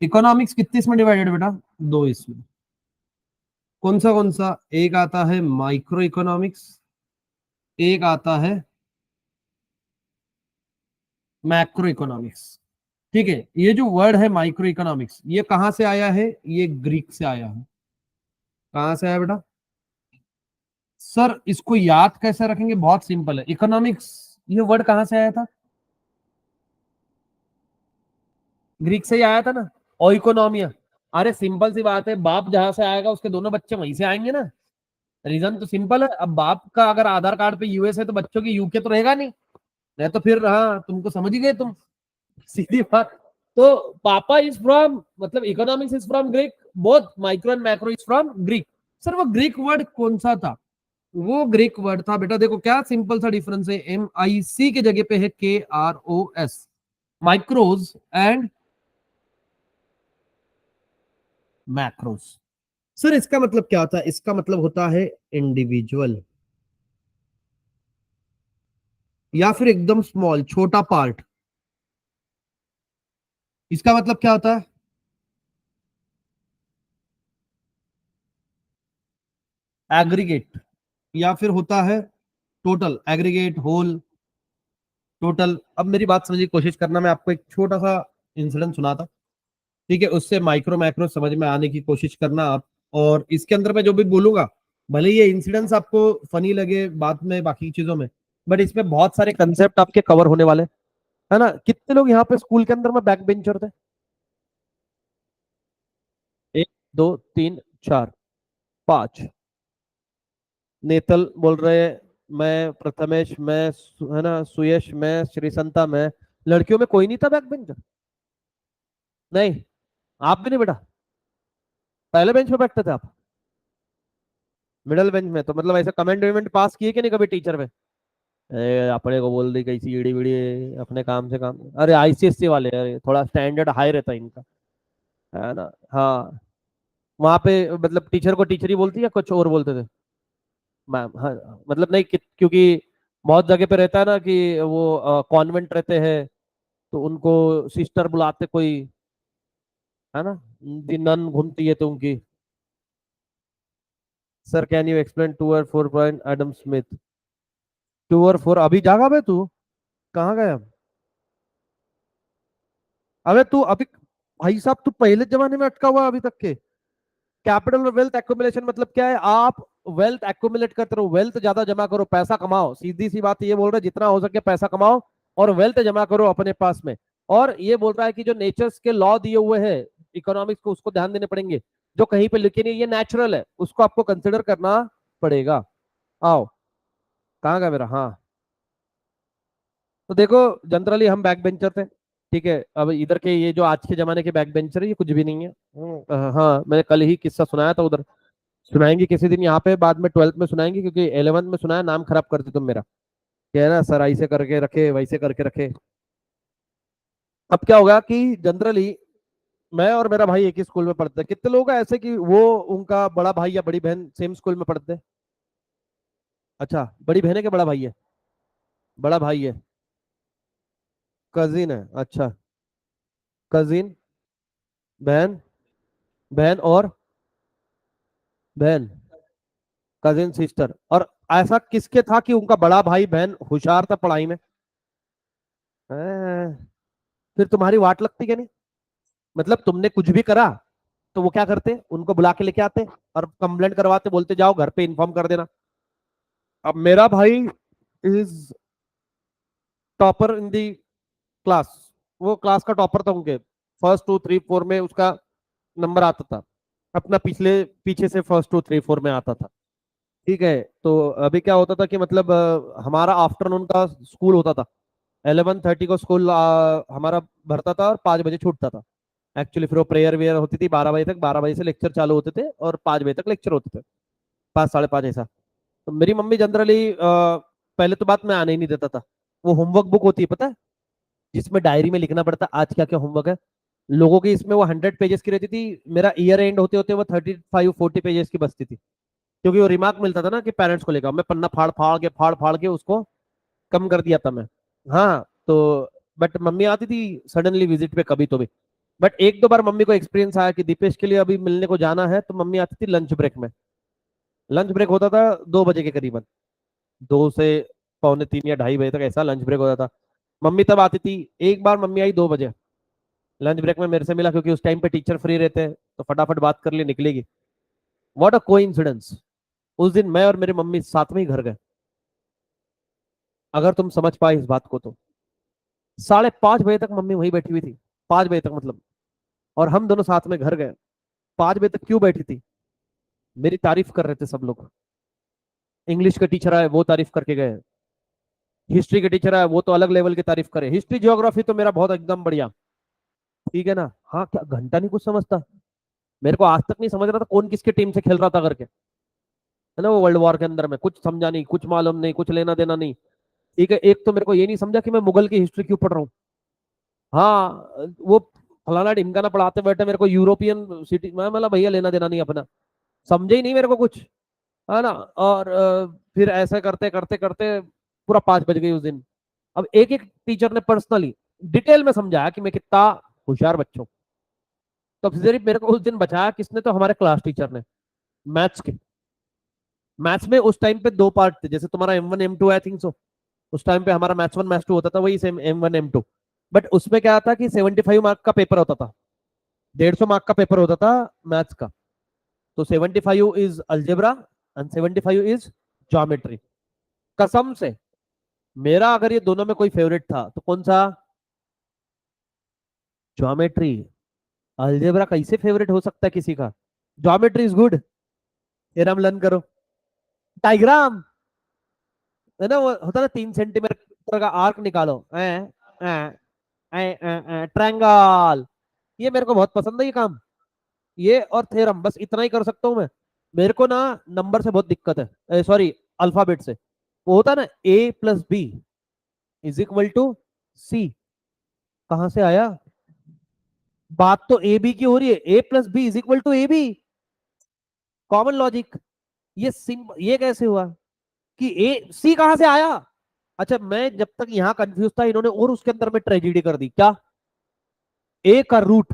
इकोनॉमिक्स कितने इसमें डिवाइडेड बेटा? दो इसमें। कौन सा? एक आता है माइक्रो इकोनॉमिक्स, एक आता है मैक्रो इकोनॉमिक्स। ठीक है, ये जो वर्ड है माइक्रो इकोनॉमिक्स, ये कहां से आया है? ये ग्रीक से आया है। कहां से आया बेटा? सर इसको याद कैसे रखेंगे? बहुत सिंपल है। इकोनॉमिक्स, ये वर्ड कहां से आया था? ग्रीक से ही आया था ना। और इकोनॉमिया, अरे सिंपल सी बात है, बाप जहां से आएगा उसके दोनों बच्चे वहीं से आएंगे ना। रीजन तो सिंपल है। अब बाप का अगर आधार कार्ड पे यूएस है तो बच्चों की यूके तो रहेगा नहीं। नहीं तो फिर हाँ, तुमको समझ ही गए तुम, सीधी बात। तो पापा इज फ्रॉम, मतलब economics is from Greek, both micro and macro is from Greek. Sir वो ग्रीक वर्ड कौन सा था? वो ग्रीक वर्ड था बेटा, देखो क्या सिंपल सा डिफरेंस है। MIC के जगह पे है KROS, माइक्रोज एंड मैक्रोस। सर इसका मतलब क्या होता है? इसका मतलब होता है इंडिविजुअल, या फिर एकदम स्मॉल, छोटा पार्ट। इसका मतलब क्या होता है? एग्रीगेट, या फिर होता है टोटल, एग्रीगेट, होल, टोटल। अब मेरी बात समझने की कोशिश करना, मैं आपको एक छोटा सा इंसिडेंट सुनाता, ठीक है? उससे माइक्रो मैक्रो समझ में आने की कोशिश करना आप। और इसके अंदर मैं जो भी बोलूंगा, भले ये इंसिडेंट्स आपको फनी लगे बाद में बाकी चीजों में, बट इसमें बहुत सारे कंसेप्ट आपके कवर होने वाले, है ना? कितने लोग यहाँ पे स्कूल के अंदर में बैक बेंचर थे? एक, दो, तीन, चार, पांच। नेतल बोल रहे हैं, मैं, प्रथमेश, मैं, है ना, सुयश, मैं, श्रीसंता, मैं। लड़कियों में कोई नहीं था बैक बेंचर? नहीं, आप भी नहीं बेटा? पहले बेंच पे बैठते थे आप? मिडल बेंच में? तो मतलब ऐसे कमेंट वेमेंट पास किए कि नहीं कभी टीचर पे? अपने को बोल दी कहीं सी ईड़ी वीड़ी, अपने काम से काम। अरे ICSC वाले, अरे थोड़ा स्टैंडर्ड हाई रहता है इनका, है ना? हाँ। वहां पे मतलब टीचर को टीचर ही बोलती या कुछ और बोलते थे? मैम, हाँ। मतलब नहीं क्योंकि बहुत जगह पे रहता है ना कि वो कॉन्वेंट रहते हैं, तो उनको सिस्टर बुलाते कोई, है ना? नन घूमती है तो उनकी। सर कैन यू एक्सप्लेन 2 और 4 पॉइंट एडम स्मिथ? 2 और 4 अभी जागा बे तू? कहाँ गया? अबे तू अभी, भाई साहब तू पहले जमाने में अटका हुआ है अभी तक के। कैपिटल और वेल्थ एक्युमुलेशन मतलब क्या है? आप वेल्थ एक्युमुलेट करते रहो, वेल्थ ज्यादा जमा करो, पैसा कमाओ। सीधी सी बात ये बोल रहा है, जितना हो सके पैसा कमाओ और वेल्थ जमा करो अपने पास में। और ये बोल रहा है कि जो नेचर्स के लॉ दिए हुए हैं इकोनॉमिक्स को, उसको ध्यान देने पड़ेंगे। जो कहीं पे लिखे नहीं, ये नेचुरल है, उसको आपको कंसिडर करना पड़ेगा। आओ, कहाँ गया मेरा? हाँ। तो देखो, जनरली हम बैक बेंचर थे, ठीक है? अब इधर के ये जो आज के जमाने के बैक बेंचर है, ये कुछ भी नहीं है। हाँ, मैंने कल ही किस्सा सुनाया था उधर। सुनाएंगे किसी दिन यहाँ पे, बाद में 12th में सुनाएंगे, क्योंकि 11th में सुनाया नाम खराब करते तुम मेरा, क्या है ना सर, ऐसे करके रखे वैसे करके रखे। अब क्या होगा कि जनरली मैं और मेरा भाई एक ही स्कूल में पढ़ते हैं। कितने लोग हैं ऐसे कि वो, उनका बड़ा भाई या बड़ी बहन सेम स्कूल में पढ़ते हैं? अच्छा, बड़ी बहन है कि बड़ा भाई है? बड़ा भाई है। कजिन है, अच्छा। कजिन, बहन, बहन और बहन, कजिन सिस्टर। और ऐसा किसके था कि उनका बड़ा भाई बहन होशियार था पढ़ाई में? हैं? फिर तुम्हारी वाट लगती क्या नहीं? मतलब तुमने कुछ भी करा तो वो क्या करते? उनको बुला के लेके आते और कंप्लेंट करवाते, बोलते जाओ घर पे इन्फॉर्म कर देना। अब मेरा भाई is topper in the class, वो क्लास का टॉपर था उनके, फर्स्ट 2 3 4 में उसका नंबर आता था, अपना पिछले पीछे से फर्स्ट 2 3 4 में आता था। ठीक है, तो अभी क्या होता था कि मतलब हमारा आफ्टरनून का स्कूल होता था। 11:30 को स्कूल हमारा भरता था और 5 बजे छूटता था। एक्चुअली फिर वो प्रेयर वेयर होती थी 12 बजे तक, 12 बजे से लेक्चर चालू होते थे और 5 बजे तक लेक्चर होते थे, 5 साढ़े 5 ऐसा। तो मेरी मम्मी जनरली पहले तो बात मैं आने ही नहीं देता था। वो होमवर्क बुक होती है पता है, जिसमें डायरी में लिखना पड़ता है आज क्या क्या होमवर्क है। लोगों की इसमें वो 100 पेजेस की रहती थी, मेरा ईयर एंड होते होते वो 35 40 पेजेस की बचती थी। क्योंकि वो रिमार्क मिलता था ना कि पेरेंट्स को लेकर, मैं पन्ना फाड़ फाड़ के उसको कम कर दिया था मैं। हाँ, तो बट मम्मी आती थी सडनली विजिट पे कभी तो भी, बट एक दो बार मम्मी को एक्सपीरियंस आया कि दीपेश के लिए अभी मिलने को जाना है, तो मम्मी आती थी लंच ब्रेक में। लंच ब्रेक होता था 2 बजे के करीबन, 2 से पौने 3 या ढाई बजे तक ऐसा लंच ब्रेक होता था। मम्मी तब आती थी। एक बार मम्मी आई 2 बजे, लंच ब्रेक में मेरे से मिला, क्योंकि उस टाइम पे टीचर फ्री रहते हैं तो फटाफट बात कर लिए निकलेगी। व्हाट अ कोइंसिडेंस, उस दिन मैं और मेरी मम्मी साथ में ही घर गए। अगर तुम समझ पाए इस बात को तो 5:30 बजे तक मम्मी वहीं बैठी हुई थी, 5 बजे तक मतलब, और हम दोनों साथ में घर गए। 5 बजे तक क्यों बैठी थी? मेरी तारीफ कर रहे थे सब लोग। इंग्लिश के टीचर आए, वो तारीफ करके गए। हिस्ट्री के टीचर आए, वो तो अलग लेवल की तारीफ करे। हिस्ट्री ज्योग्राफी तो मेरा बहुत एकदम बढ़िया, ठीक है ना। हाँ, क्या घंटा नहीं कुछ समझता। मेरे को आज तक नहीं समझ रहा था कौन किसके टीम से खेल रहा था करके, है ना। वो वर्ल्ड वॉर के अंदर में कुछ समझा नहीं, कुछ मालूम नहीं, कुछ लेना देना नहीं। ठीक है, एक तो मेरे को ये नहीं समझा कि मैं मुगल की हिस्ट्री क्यों पढ़ रहा हूँ। हाँ, वो फलाना ढिमकाना पढ़ाते बैठे मेरे को यूरोपियन सिटी, मैं मतलब भैया लेना देना नहीं अपना, समझे ही नहीं मेरे को कुछ, है ना। और फिर ऐसे करते करते करते पूरा 5 बज गई उस दिन। अब एक एक टीचर ने पर्सनली डिटेल में समझाया कि मैं कितना होशियार बच्चों। तो सिर्फ मेरे को उस दिन बचाया किसने? तो हमारे क्लास टीचर ने, मैथ्स के। मैथ्स में उस टाइम पे 2 पार्ट थे, जैसे तुम्हारा M1 M2 I think so. उस टाइम पे हमारा मैथ्स 1 मैथ्स 2 होता था, वही सेम M1 M2। बट उसमें क्या था कि 75 मार्क का पेपर होता था, 150 मार्क का पेपर होता था मैथ्स का। तो 75 is algebra and 75 is geometry. कसम से, मेरा अगर ये दोनों में कोई फेवरेट था तो कौन सा? ज्योमेट्री। अलजेब्रा कैसे फेवरेट हो सकता है किसी का? Geometry is good. Theorem learn करो, डायग्राम, है ना, वो होता है ना 3 सेंटीमीटर का आर्क निकालो, ट्रायंगल। ये मेरे को बहुत पसंद है ये काम। ये और थ्योरम, बस इतना ही कर सकता हूँ मैं। मेरे को ना नंबर से बहुत दिक्कत है, सॉरी, अल्फाबेट से। वो होता है ना A+B=C, कहां से आया? बात तो ए बी की हो रही है, A+B=AB, कॉमन लॉजिक। ये कैसे हुआ कि C कहां से आया? अच्छा, मैं जब तक यहां कंफ्यूज था, इन्होंने और उसके अंदर में ट्रेजिडी कर दी। क्या? A का रूट,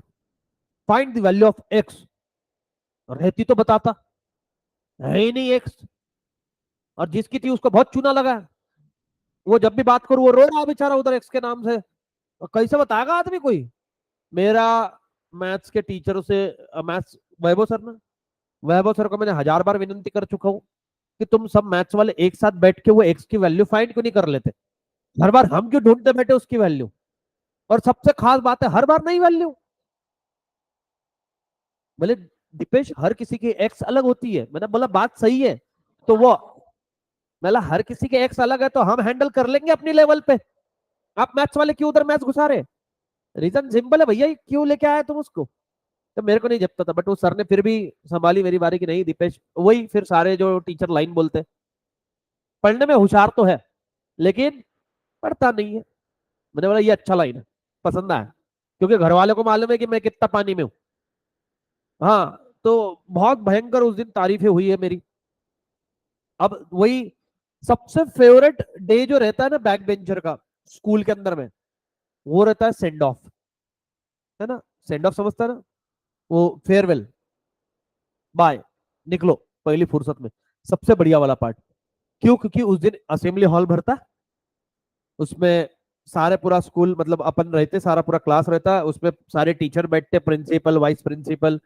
find the value of X। रहती तो बताता, है ही नहीं X। और जिसकी थी उसको बहुत चूना लगा। वो जब भी बात करूं वो रो रहा बेचारा उधर X के नाम से। और कैसे बताएगा आदमी कोई? मेरा मैथ्स के टीचरों से, मैथ्स वैभव सर ना, वैभव सर को मैंने 1000 बार विनंती कर चुका हूँ कि तुम सब मैथ्स वाले एक साथ बैठ के वो X की वैल्यू फाइंड क्यों नहीं कर लेते? हर बार हम क्यों ढूंढते बैठे उसकी वैल्यू? और सबसे खास बात है, हर बार नहीं वैल्यू। बोले दीपेश, हर किसी की एक्स अलग होती है। मैंने बोला बात सही है, तो वो, मैंने हर किसी के एक्स अलग है तो हम हैंडल कर लेंगे अपनी लेवल पे। आप मैथ्स वाले क्यों उधर मैथ्स घुसा रहे? रीजन सिंपल है भैया, क्यों लेके आए तुम उसको? तो मेरे को नहीं जपता था, बट वो सर ने फिर भी संभाली मेरी बारी की। नहीं दीपेश, वही फिर सारे जो टीचर लाइन बोलते, पढ़ने में होशियार तो है लेकिन पढ़ता नहीं है। मैंने बोला ये अच्छा लाइन है, पसंद आया, क्योंकि घर वालों को मालूम है कि मैं कितना पानी में हूँ। हाँ, तो बहुत भयंकर उस दिन तारीफें हुई है मेरी। अब वही सबसे फेवरेट डे जो रहता है ना बैक बेंचर का स्कूल के अंदर में, वो रहता है सेंड ऑफ, है ना। सेंड ऑफ समझता है ना, वो फेयरवेल, बाय, निकलो पहली फुर्सत में, सबसे बढ़िया वाला पार्ट। क्यों? क्योंकि उस दिन असेंबली हॉल भरता, उसमें सारे पूरा स्कूल मतलब अपन रहते, सारा पूरा क्लास रहता, उसमें सारे टीचर बैठते, प्रिंसिपल, वाइस प्रिंसिपल।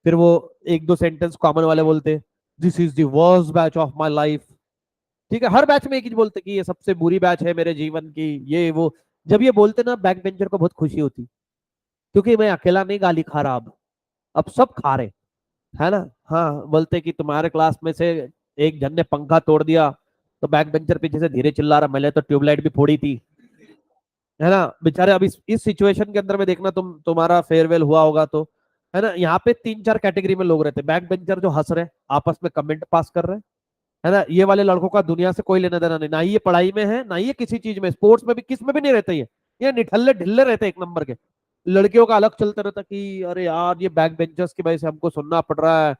फिर वो एक दो सेंटेंस कॉमन वाले बोलते, this is the worst batch of my life. ठीक है, हर बैच में एक ही बोलते कि ये सबसे बुरी बैच है मेरे जीवन की, ये वो। जब ये बोलते ना, बैक बेंचर को बहुत खुशी होती, क्योंकि मैं अकेला नहीं गाली खा रहा, अब सब खा रहे, है ना। हाँ, बोलते कि तुम्हारे क्लास में से एक जन ने पंखा तोड़ दिया, तो बैक बेंचर पीछे से धीरे चिल्ला रहा, मैंने तो ट्यूबलाइट भी फोड़ी थी, है ना। बेचारे अब इस सिचुएशन के अंदर में देखना, तुम्हारा फेयरवेल हुआ होगा तो, है ना। यहाँ पे 3 4 कैटेगरी में लोग रहते हैं। बैक बेंचर जो हंस रहे, आपस में कमेंट पास कर रहे हैं, है ना। ये वाले लड़कों का दुनिया से कोई लेना देना नहीं, ना ही ये पढ़ाई में है, ना ही ये किसी चीज में, स्पोर्ट्स में भी, किस में भी नहीं रहते ये निठल्ले ढिल्ले रहते एक नंबर के। लड़कियों का अलग चलता रहता कि अरे यार ये बैक बेंचर्स की वजह से हमको सुनना पड़ रहा है,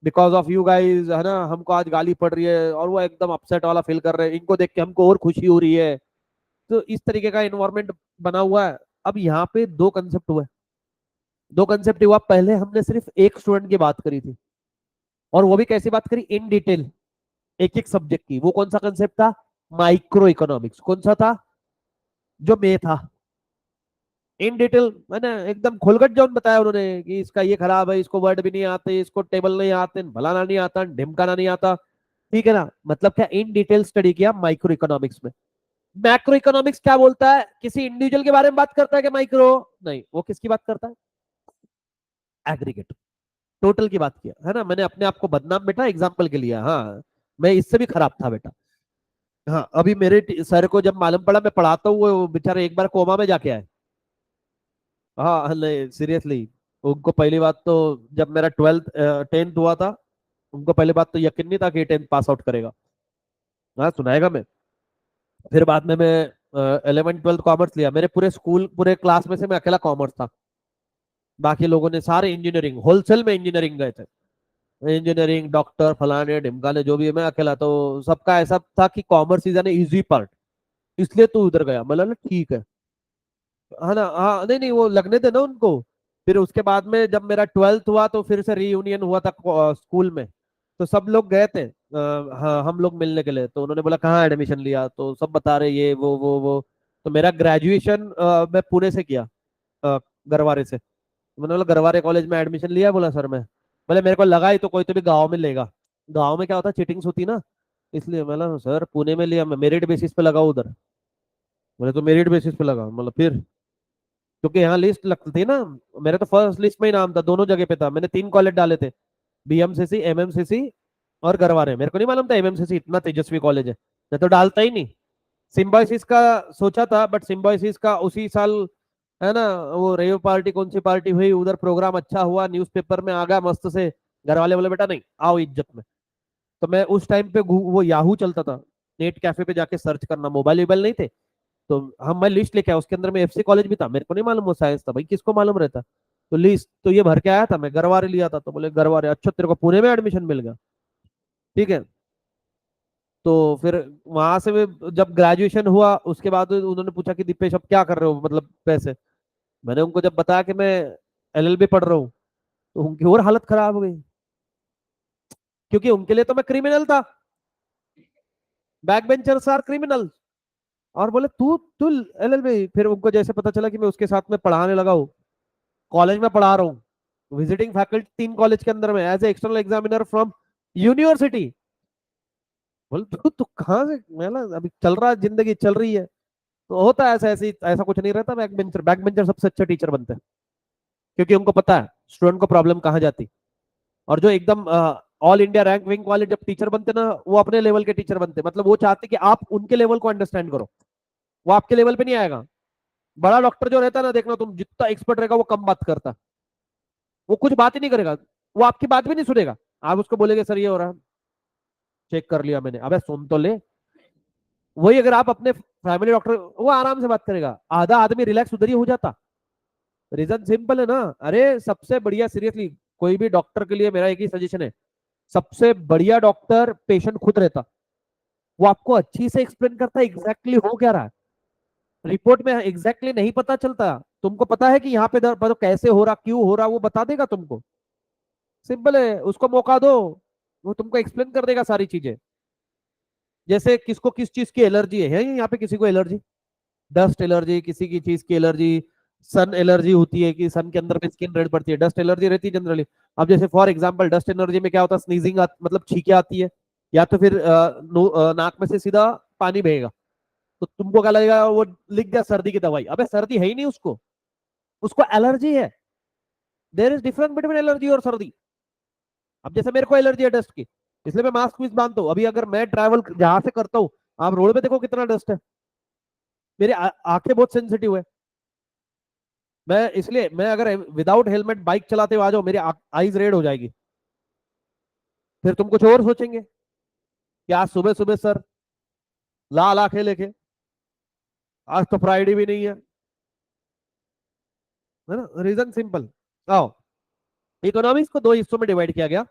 बिकॉज ऑफ यू गाइज, है ना, हमको आज गाली पड़ रही है, और वो एकदम अपसेट वाला फील कर रहे हैं, इनको देख के हमको और खुशी हो रही है। तो इस तरीके का इन्वायरमेंट बना हुआ है। अब यहाँ पे दो कंसेप्ट हुए, दो कंसेप्ट हुआ, पहले हमने सिर्फ एक स्टूडेंट की बात करी थी, और वो भी कैसी बात करी, इन डिटेल, एक एक सब्जेक्ट की। वो कौन सा कंसेप्ट था, माइक्रो इकोनॉमिक्स। कौन सा था, जो मे था। इन डिटेल मैंने एकदम खोलकर जो बताया उन्होंने कि इसका ये खराब है, इसको वर्ड भी नहीं आते, इसको टेबल नहीं आते, भलाना नहीं आता, ढिमकाना नहीं आता, ठीक है ना। मतलब क्या, इन डिटेल स्टडी किया माइक्रो इकोनॉमिक्स में। मैक्रो इकोनॉमिक्स क्या बोलता है, किसी इंडिविजुअल के बारे में बात करता है कि माइक्रो, नहीं, वो किसकी बात करता है, एग्रीगेट, टोटल की बात किया है ना। मैंने अपने आप को बदनाम बेटा एग्जाम्पल के लिए, हाँ, मैं इससे भी खराब था बेटा। हाँ, अभी मेरे सर को जब मालूम पड़ा मैं पढ़ाता हूँ, वो बेचारे एक बार कोमा में जाके आए। हाँ नहीं सीरियसली, उनको पहली बात तो, जब मेरा 10th हुआ था, उनको पहली बात तो यकीन नहीं था कि 10th पास आउट करेगा। हाँ सुनाएगा मैं। फिर बाद में मैं 11th 12th कॉमर्स लिया। मेरे पूरे स्कूल पूरे क्लास में से मैं अकेला कॉमर्स था, बाकी लोगों ने सारे इंजीनियरिंग, होलसेल में इंजीनियरिंग गए थे, इंजीनियरिंग डॉक्टर फलाने ढिमकाने जो भी है, मैं अकेला। तो सबका ऐसा था कि commerce is an easy part, इसलिए तू उधर गया। मतलब ठीक है ना, हाँ नहीं नहीं, वो लगने थे ना उनको। फिर उसके बाद में जब मेरा 12th हुआ तो फिर से रीयूनियन हुआ था स्कूल में, तो सब लोग गए थे, हाँ हम लोग मिलने के लिए। तो उन्होंने बोला कहाँ एडमिशन लिया, तो सब बता रहे ये वो। तो मेरा ग्रेजुएशन मैं पुणे से किया, गरवारे से। मैंने बोला गरवारे कॉलेज में एडमिशन लिया, बोला सर मैं, बोले मेरे को लगा ही तो कोई तो भी गाँव में लेगा, गाँव में क्या होता है चीटिंग्स होती ना, इसलिए। मैं बोला सर पुणे में लिया, मैं मेरिट बेसिस पे लगा उधर। बोले तो मेरिट बेसिस पे लगा, मतलब फिर, क्योंकि यहाँ लिस्ट लगती थी ना, मेरे तो फर्स्ट लिस्ट में ही नाम था, दोनों जगह पे था। मैंने 3 कॉलेज डाले थे, बीएमसीसी एमएमसीसी और गरवारे। मेरे को नहीं मालूम था एमएमसीसी इतना तेजस्वी कॉलेज है, मैं तो डालता ही नहीं। सिम्बायोसिस का सोचा था, बट सिम्बायोसिस का उसी साल, है ना, वो रेव पार्टी कौन सी पार्टी हुई उधर, प्रोग्राम अच्छा हुआ, न्यूज़पेपर में आ गया मस्त से। घर वाले बोले बेटा नहीं आओ इज्जत में। तो मैं उस टाइम पे वो याहू चलता था, नेट कैफे पे जाके सर्च करना, मोबाइल वोबाइल नहीं थे। तो हम, मैं लिस्ट लेके आया, उसके अंदर में एफसी कॉलेज भी था, मेरे को नहीं मालूम वो साइंस था, भाई किसको मालूम रहता। तो लिस्ट तो ये भर के आया था, मैं गरवारे लिया था। तो बोले गरवारे, अच्छा तेरे को पुणे में एडमिशन मिल गया, ठीक है। तो फिर वहां से जब ग्रेजुएशन हुआ उसके बाद उन्होंने पूछा कि दीपेश अब क्या कर रहे हो, मतलब पैसे। मैंने उनको जब बताया कि मैं एलएलबी पढ़ रहा हूँ, तो उनकी और हालत खराब हो गई, क्योंकि उनके लिए तो मैं क्रिमिनल था, बैक बेंचर्स आर क्रिमिनल। और बोले तू तू एलएलबी। फिर उनको जैसे पता चला कि मैं उसके साथ में पढ़ाने लगा हूँ, कॉलेज में पढ़ा रहा हूँ, विजिटिंग फैकल्टी 3 कॉलेज के अंदर में as a external examiner from university. बोले तू कहाँ से, मैं ना अभी चल रहा है, जिंदगी चल रही है। तो होता है ऐसा, ऐसी ऐसा कुछ नहीं रहता। बैक बेंचर सबसे अच्छे टीचर बनते हैं, क्योंकि उनको पता है स्टूडेंट को प्रॉब्लम कहाँ जाती। और जो एकदम ऑल इंडिया रैंक विंग वाले जब टीचर बनते ना, वो अपने लेवल के टीचर बनते, मतलब वो चाहते कि आप उनके लेवल को अंडरस्टैंड करो, वो आपके लेवल पे नहीं आएगा। बड़ा डॉक्टर जो रहता है ना, देखना तुम, जितना एक्सपर्ट रहेगा वो कम बात करता, वो कुछ बात ही नहीं करेगा, वो आपकी बात भी नहीं सुनेगा। आप उसको बोलेंगे सर ये हो रहा है, चेक कर लिया मैंने, अबे सुन तो ले। वही अगर आप अपने फैमिली डॉक्टर, वो आराम से बात करेगा, आधा आदमी रिलैक्स उधर ही हो जाता। रीजन सिंपल है ना, अरे सबसे बढ़िया सीरियसली, कोई भी डॉक्टर के लिए मेरा एक ही सजेशन है, सबसे बढ़िया डॉक्टर पेशेंट खुद रहता। वो आपको अच्छी से एक्सप्लेन करता है एग्जैक्टली हो क्या रहा है। रिपोर्ट में एग्जैक्टली नहीं पता चलता, तुमको पता है कि यहाँ पे दर्द कैसे हो रहा, क्यों हो रहा, वो बता देगा तुमको। सिंपल है, उसको मौका दो, वो तुमको एक्सप्लेन कर देगा सारी चीजें। जैसे किसको किस चीज की एलर्जी है यहाँ पे किसी को एलर्जी, डस्ट एलर्जी, किसी की चीज की एलर्जी, सन एलर्जी होती है कि सन के अंदर में स्किन रेड पड़ती है, डस्ट एलर्जी रहती है जनरली। अब जैसे फॉर एग्जांपल डस्ट एलर्जी में क्या होता है, स्नीजिंग मतलब छींके आती है, या तो फिर नाक में से सीधा पानी बहेगा। तो तुमको क्या लगेगा, वो लिख दिया सर्दी की दवाई, अबे सर्दी है ही नहीं उसको, उसको एलर्जी है। There is difference between allergy और सर्दी। अब जैसे मेरे को एलर्जी है डस्ट की, इसलिए मैं मास्क भी बांधता हूँ। अभी अगर मैं ट्रैवल जहां से करता हूँ, आप रोड पे देखो कितना डस्ट है, मेरी आंखें बहुत सेंसिटिव है। मैं इसलिए, मैं अगर विदाउट हेलमेट बाइक चलाते हुए आ जाओ, मेरी आईज रेड हो जाएगी। फिर तुम कुछ और सोचेंगे कि आज सुबह सुबह सर लाल आंखें लेके, आज तो फ्राइडे भी नहीं है ना। Reason simple. आओ, इकोनॉमिक्स को 2 हिस्सों में डिवाइड किया गया,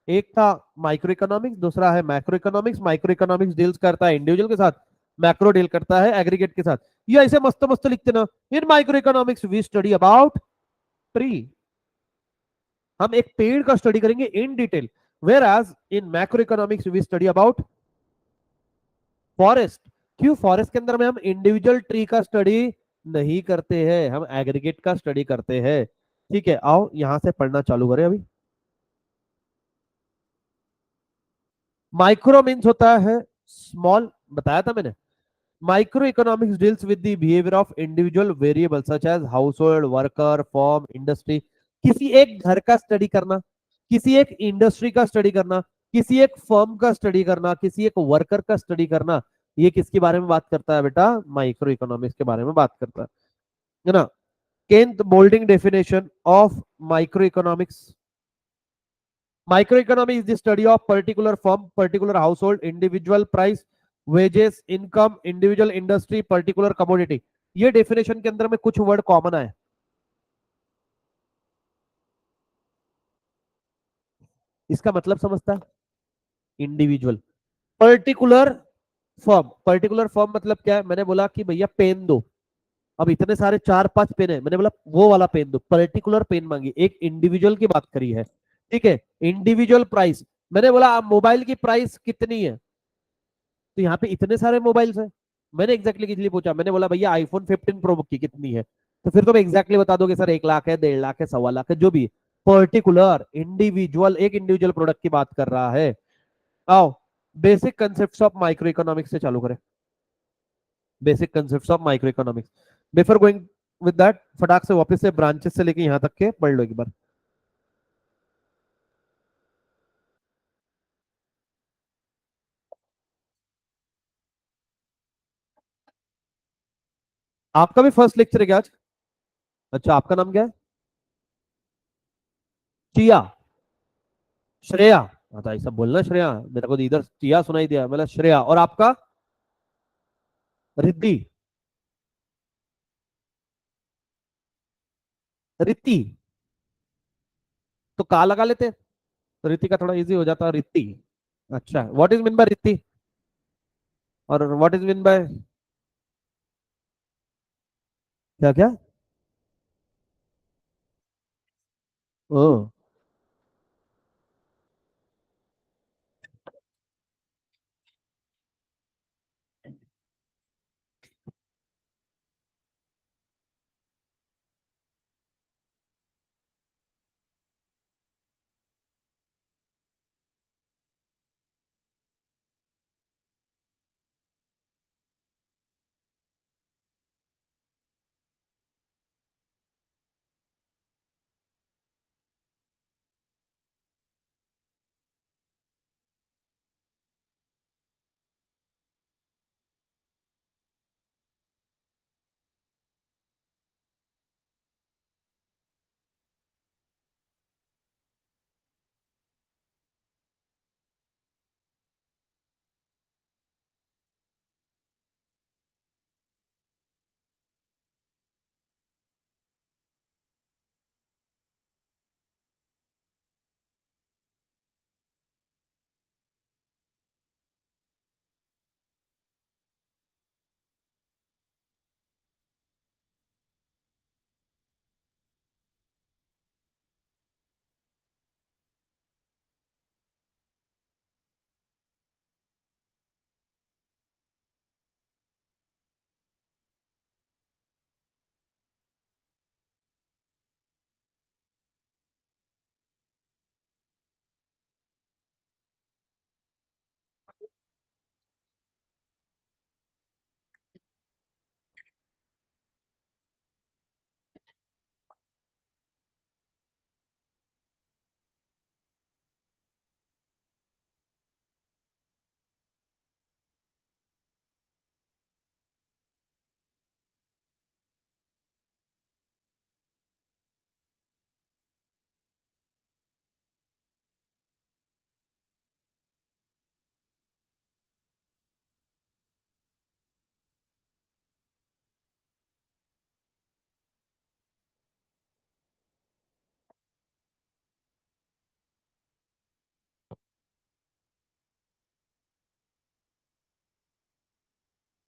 एक था माइक्रो इकोनॉमिक्स, दूसरा है macro economics. Micro economics deals करता है इंडिविजुअल के साथ, मैक्रो डील करता है एग्रीगेट के साथ। ये ऐसे मस्त मस्त लिखते ना, in microeconomics we study about tree, हम एक पेड़ का स्टडी करेंगे in detail, whereas in macroeconomics we study about forest. क्यों फॉरेस्ट के अंदर में हम इंडिविजुअल ट्री का स्टडी नहीं करते हैं, हम एग्रीगेट का स्टडी करते हैं। ठीक है, आओ यहां से पढ़ना चालू करें अभी। माइक्रो मीन्स होता है स्मॉल, बताया था मैंने। Microeconomics deals with the behaviour of individual variable such as household, worker, firm, industry. किसी एक घर का स्टडी करना, किसी एक इंडस्ट्री का स्टडी करना, किसी एक फर्म का स्टडी करना, किसी एक वर्कर का स्टडी करना, ये किसके बारे में बात करता है बेटा? माइक्रो इकोनॉमिक्स के बारे में बात करता है ना। Kent Boulding definition of micro economics. Microeconomy is the study of particular firm, particular household, individual price, wages, income, individual industry, particular commodity। ये डेफिनेशन के अंदर में कुछ वर्ड कॉमन है, इसका मतलब समझता है? Individual, particular firm. Particular firm मतलब क्या है? मैंने बोला कि भैया पेन दो, अब इतने सारे 4-5 पेन है, मैंने बोला वो वाला पेन दो, पर्टिकुलर पेन मांगी, एक इंडिविजुअल की बात करी है। ठीक है, इंडिविजुअल प्राइस, मैंने बोला मोबाइल की प्राइस कितनी है, तो यहाँ पे इतने सारे मोबाइल्स हैं, मैंने एग्जैक्टली किस लिए पूछा, मैंने बोला भैया आईफोन 15 प्रो की कितनी है, तो फिर तुम एग्जैक्टली बता दोगे सर 1 लाख है, 1.5 लाख है, 1.25 लाख है, जो भी। पर्टिकुलर इंडिविजुअल, एक इंडिविजुअल प्रोडक्ट की बात कर रहा है। आओ basic concept of micro economics से चालू करें। Basic concept of micro economics, before going with that फटाक से वापस से ब्रांचेस से लेके यहां तक के पढ़ लो एक बार। आपका भी फर्स्ट लेक्चर है क्या आज? अच्छा, आपका नाम क्या है? चिया, श्रेया। अच्छा ऐसा बोलना श्रेया, मेरे को तो इधर चिया सुनाई दिया, मतलब श्रेया। और आपका? रिद्धि, रिद्धि, तो का लगा लेते, तो रिद्धि का थोड़ा इजी हो जाता, रिद्धि। अच्छा, what is mean bye Riddhi, और व्हाट इज मीन बाय क्या क्या? ओ,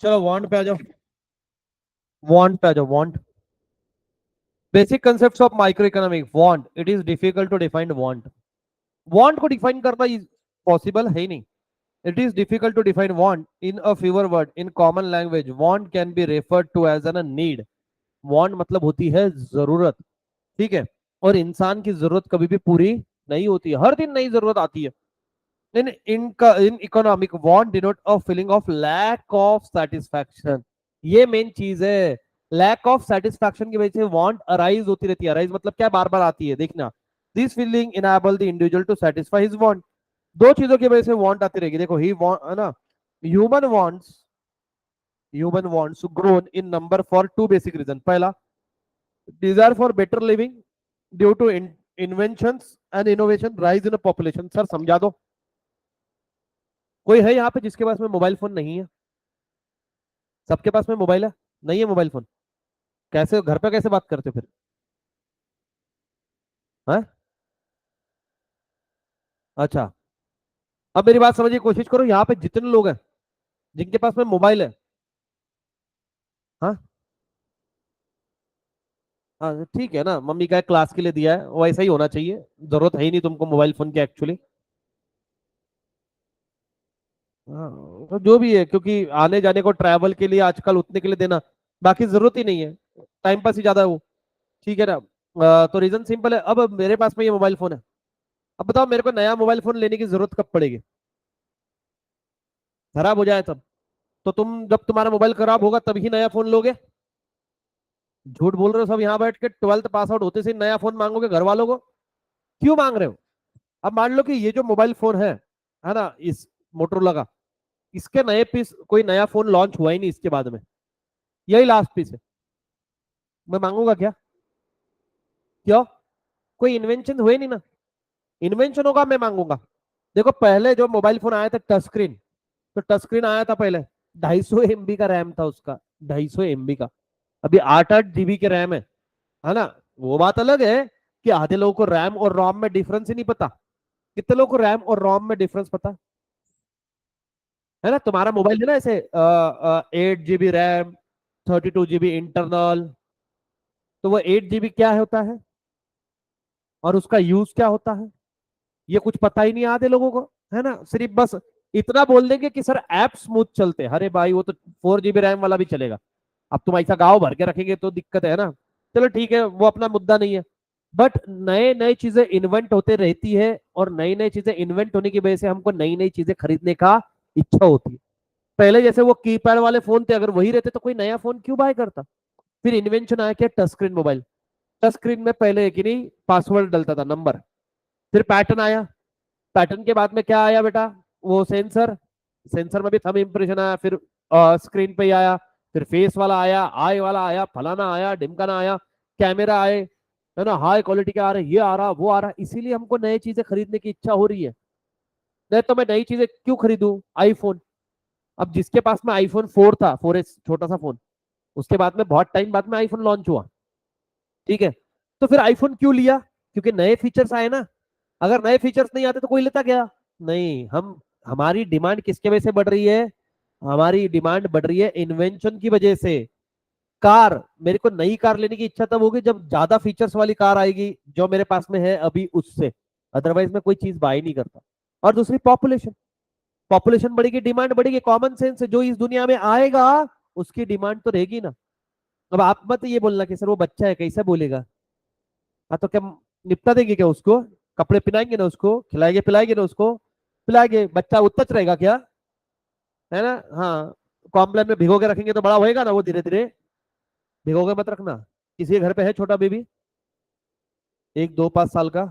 चलो वांट पे आ जाओ, वांट पे आ जाओ, want. Basic concept of microeconomic want, it is difficult to define want. Want को डिफाइन करना पॉसिबल है ही नहीं। It is difficult to define want in a fewer word in common language. Want can be referred to as an need. Want मतलब होती है जरूरत, ठीक है। और इंसान की जरूरत कभी भी पूरी नहीं होती है, हर दिन नई जरूरत आती है। In economic want denote a feeling of lack of satisfaction. ये मेन चीज है। लैक ऑफ सेटिस्फैक्शन की वजह से वांट अराइज होती रहती है। अराइज मतलब क्या, बार बार आती है, देखना। This feeling enable the individual to satisfy his want. दो चीजों की वजह से वांट आती रहेगी, देखो ही वांट है ना। Human wants human wants grown in number for two basic reason. पहला, desire for better living due to inventions and innovation rise in population. Sir समझा दो। कोई है यहाँ पे जिसके पास में मोबाइल फोन नहीं है? सबके पास में मोबाइल है, नहीं है मोबाइल फोन? कैसे घर पे कैसे बात करते हो फिर? है? अच्छा, अब मेरी बात समझने की कोशिश करो। यहाँ पे जितने लोग हैं जिनके पास में मोबाइल है, हाँ हाँ ठीक है ना, मम्मी का क्लास के लिए दिया है, वैसा ही होना चाहिए। जरूरत है ही नहीं तुमको मोबाइल फोन की एक्चुअली। हाँ, तो जो भी है, क्योंकि आने जाने को ट्रैवल के लिए आजकल उतने के लिए देना, बाकी जरूरत ही नहीं है। टाइम पास ही ज्यादा है वो, ठीक है ना। तो रीजन सिंपल है। अब मेरे पास में ये मोबाइल फोन है, अब बताओ मेरे को नया मोबाइल फोन लेने की जरूरत कब पड़ेगी? खराब हो जाए तब। तो तुम जब तुम्हारा मोबाइल खराब होगा तभी नया फोन लोगे? झूठ बोल रहे हो सब। यहाँ बैठ के 12th पास आउट होते से नया फोन मांगोगे घर वालों को? क्यों मांग रहे हो? अब मान लो कि ये जो मोबाइल फोन है ना, इस मोटरोला का, इसके नए पीस, कोई नया फोन लॉन्च हुआ ही नहीं इसके बाद में, यही लास्ट पीस है। मैं मांगूंगा क्या? क्यों? कोई इन्वेंशन हुए नहीं ना। इन्वेंशन होगा मैं मांगूंगा। देखो पहले जो मोबाइल फोन आया था टच स्क्रीन, तो टच स्क्रीन आया था पहले, 250 MB का रैम था उसका, 250 MB का। अभी 8-8 GB के रैम है ना। वो बात अलग है कि आधे लोगों को रैम और रोम में डिफरेंस ही नहीं पता। कितने लोगों को रैम और रोम में डिफरेंस पता है ना? तुम्हारा मोबाइल है ना ऐसे 8 GB रैम, 32 GB इंटरनल। तो वो 8 GB क्या होता है और उसका यूज क्या होता है, ये कुछ पता ही नहीं आधे लोगों को, है ना। सिर्फ बस इतना बोल देंगे कि सर ऐप स्मूथ चलते हैं। अरे भाई वो तो 4 GB रैम वाला भी चलेगा। अब तुम ऐसा गाँव भर के रखेंगे तो दिक्कत है ना। चलो ठीक है, वो अपना मुद्दा नहीं है। बट नए नए चीजें इन्वेंट होते रहती है, और नई नई चीजें इन्वेंट होने की वजह से हमको नई नई चीजें खरीदने का इच्छा होती है। पहले जैसे वो कीपैड वाले फोन थे, अगर वही रहते तो कोई नया फोन क्यों बाय करता? फिर इन्वेंशन आया क्या, touch screen mobile. Touch screen में पहले कि नहीं पासवर्ड डलता था, नंबर। फिर पैटर्न आया। पैटर्न के बाद में क्या आया बेटा, वो सेंसर। सेंसर में भी थंब इम्प्रेशन आया। फिर स्क्रीन पे ही आया। फिर फेस वाला आया, आई वाला आया, फलाना आया, ढिमकाना आया, कैमरा आए, है ना, हाई क्वालिटी का आ रहा है, ये आ रहा वो आ रहा। इसीलिए हमको नई चीजें खरीदने की इच्छा हो रही है। नहीं तो मैं नई चीजें क्यों खरीदूं? आईफोन। अब जिसके पास में आईफोन 4 था, 4S छोटा सा फोन, उसके बाद में बहुत टाइम बाद में आईफोन लॉन्च हुआ, ठीक है। तो फिर आईफोन क्यों लिया? क्योंकि नए फीचर्स आए ना। अगर नए फीचर्स नहीं आते तो कोई लेता क्या? नहीं। हम हमारी डिमांड किसके वजह से बढ़ रही है? हमारी डिमांड बढ़ रही है इन्वेंशन की वजह से। कार, मेरे को नई कार लेने की इच्छा तब होगी जब ज्यादा फीचर्स वाली कार आएगी, जो मेरे पास में है अभी उससे। अदरवाइज मैं कोई चीज बाय नहीं करता। और दूसरी पॉपुलेशन। पॉपुलेशन बढ़ेगी, डिमांड बढ़ेगी, कॉमन सेंस है, जो इस दुनिया में आएगा उसकी डिमांड तो रहेगी ना। अब आप मत ये बोलना कि सर वो बच्चा है कैसे बोलेगा। हाँ तो क्या निपटा देंगे क्या उसको? कपड़े पहनाएंगे ना उसको, खिलाएंगे पिलाएंगे ना उसको, पिलाएंगे। बच्चा उतना रहेगा क्या? है ना। हाँ, कॉम्प्लेन में भिगो के रखेंगे तो बड़ा होएगा ना वो धीरे धीरे। भिगो के मत रखना। किसी के घर पे है छोटा बेबी, 1 2 5 साल का,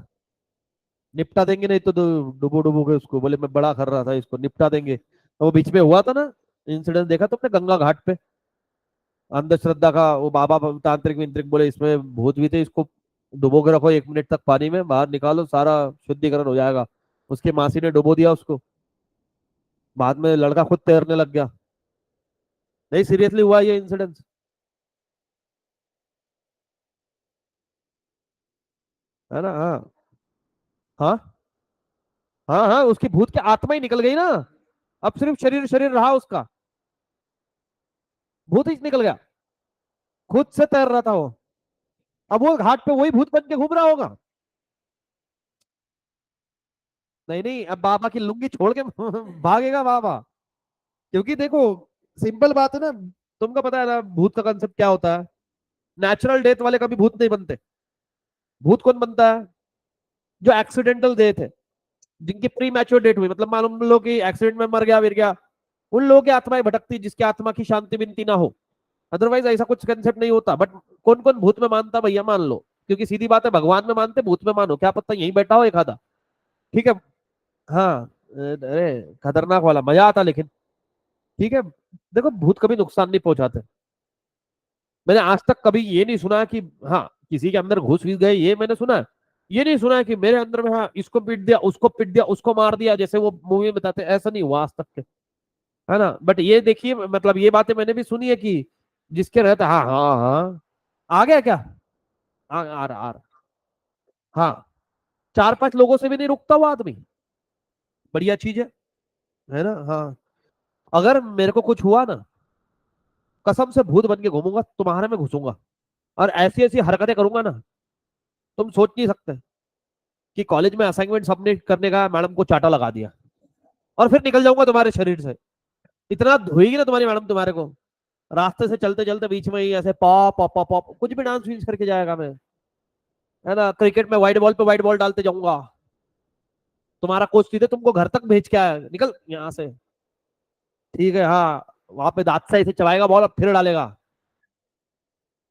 निपटा देंगे। नहीं तो डुबो डुबो के उसको बोले मैं बड़ा कर रहा था, इसको निपटा देंगे। तो वो बीच में हुआ था ना इंसिडेंट, देखा तुमने गंगा घाट पे? अंधश्रद्धा का वो बाबा तांत्रिक विंत्रिक बोले इसमें भूत भी थे, इसको डुबो के रखो 1 मिनट तक पानी में, बाहर निकालो सारा शुद्धिकरण हो जाएगा। उसकी मासी ने डुबो दिया उसको, बाद में लड़का खुद तैरने लग गया। नहीं सीरियसली हुआ ये इंसिडेंट। है ना। हाँ हाँ हाँ हाँ, उसकी भूत की आत्मा ही निकल गई ना। अब सिर्फ शरीर शरीर रहा उसका, भूत ही निकल गया। खुद से तैर रहा था वो। अब वो घाट पे वही भूत बन के घूम रहा होगा। नहीं नहीं, अब बाबा की लुंगी छोड़ के भागेगा बाबा। क्योंकि देखो, सिंपल बात है ना, तुमको पता है ना भूत का कंसेप्ट क्या होता है। नेचुरल डेथ वाले कभी भूत नहीं बनते। भूत कौन बनता है? जो एक्सीडेंटल डेथ है, जिनकी प्री मैच्योर डेट हुई, मतलब मालूम लो कि एक्सीडेंट में मर गया, गिर गया, उन लोगों की आत्माएं भटकती, जिसकी आत्मा की शांति विनती ना हो। अदरवाइज ऐसा कुछ कंसेप्ट नहीं होता। बट कौन कौन भूत में मानता भैया, मान लो, क्योंकि सीधी बात है, भगवान में मानते, भूत में मानो, क्या पता यहीं बैठा हो एक आधा। ठीक है। हाँ, अरे खतरनाक वाला मजा आता लेकिन। ठीक है। देखो, भूत कभी नुकसान नहीं पहुंचाते। मैंने आज तक कभी ये नहीं सुना कि हाँ किसी के अंदर घुस भी गए, ये मैंने सुना है। ये नहीं सुना है कि मेरे अंदर में हाँ इसको पीट दिया, उसको पीट दिया, उसको मार दिया, जैसे वो मूवी में बताते हैं, ऐसा नहीं हुआ आज तक के। है ना? बट ये देखिए, मतलब ये बातें मैंने भी सुनी है कि जिसके रहते, हाँ हाँ हाँ। आ गया क्या? आ रहा आ रहा। हाँ, चार पांच लोगों से भी नहीं रुकता वो आदमी। बढ़िया चीज है ना? हाँ। अगर मेरे को कुछ हुआ ना, कसम से भूत बन के घूमूंगा, तुम्हारे में घुसूंगा, और ऐसी ऐसी हरकतें करूंगा ना, तुम सोच नहीं सकते। कि कॉलेज में असाइनमेंट सबमिट करने का, मैडम को चाटा लगा दिया, और फिर निकल जाऊंगा तुम्हारे शरीर से। इतना धोएगी ना तुम्हारी मैडम तुम्हारे को, रास्ते से चलते चलते बीच में ही ऐसे पॉप पॉप पॉप पॉप कुछ भी डांस वांस करके जाएगा मैं। है ना? क्रिकेट में व्हाइट बॉल पे व्हाइट बॉल डालते जाऊंगा। तुम्हारा कोच सीधे तुमको घर तक भेज के आया, निकल यहाँ से। ठीक है, हाँ। वहां पे दांत से ऐसे चबाएगा बॉल, अब फिर डालेगा।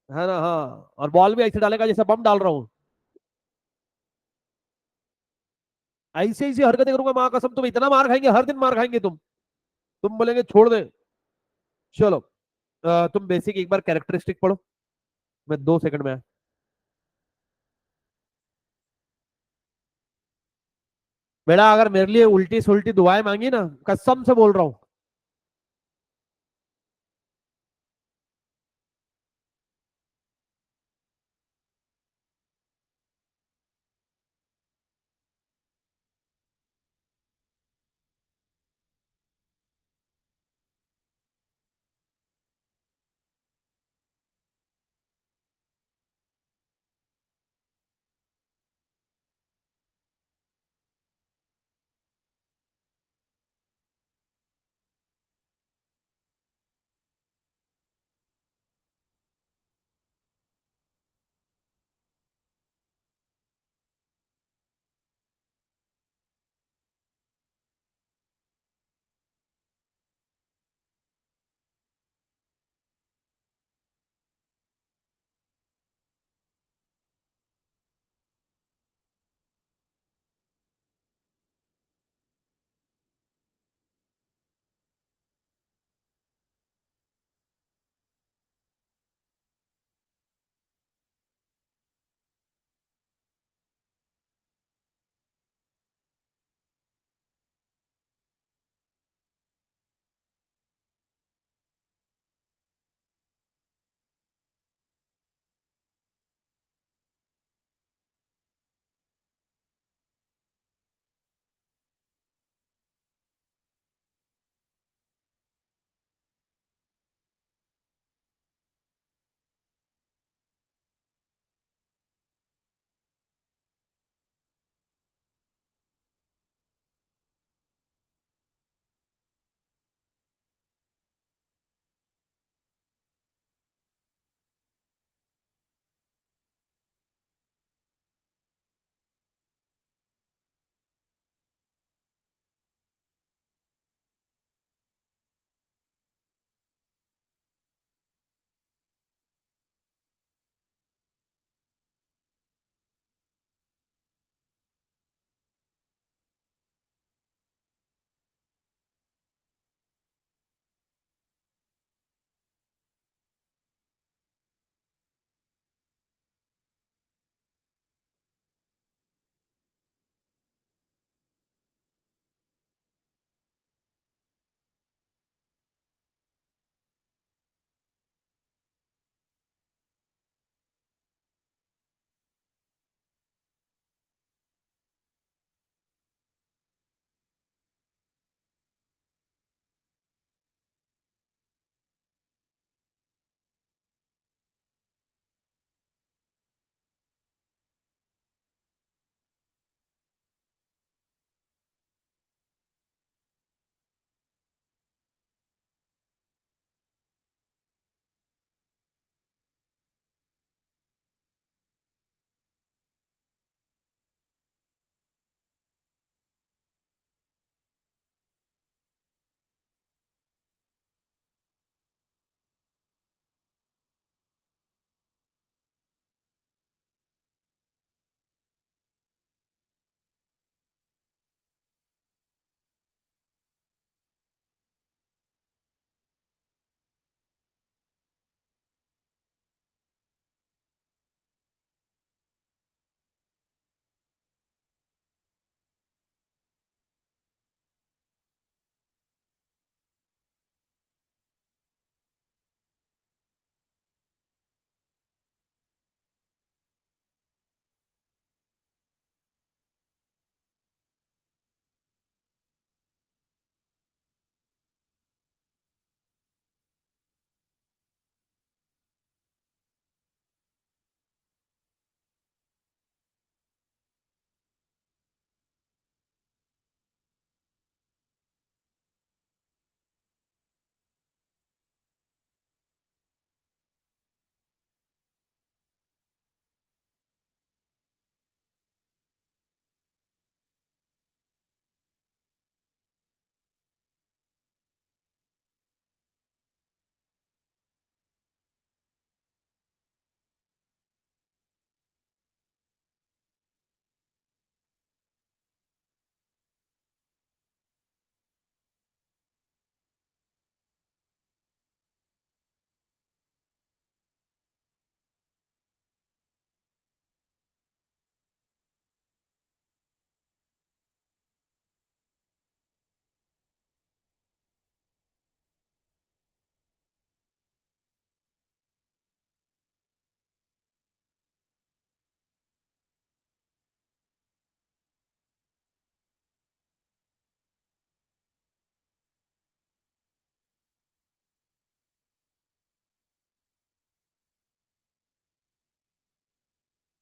है ना? हाँ, और बॉल भी ऐसे डालेगा जैसे बम डाल रहा हूँ। ऐसी ऐसी हरकतें करूंगा, माँ कसम, तुम इतना मार खाएंगे, हर दिन मार खाएंगे तुम बोलेंगे छोड़ दे। चलो, तुम बेसिक एक बार कैरेक्टरिस्टिक पढ़ो। मैं 2 सेकंड में। बेटा, अगर मेरे लिए उल्टी सुल्टी दुआएं मांगी ना, कसम से बोल रहा हूँ।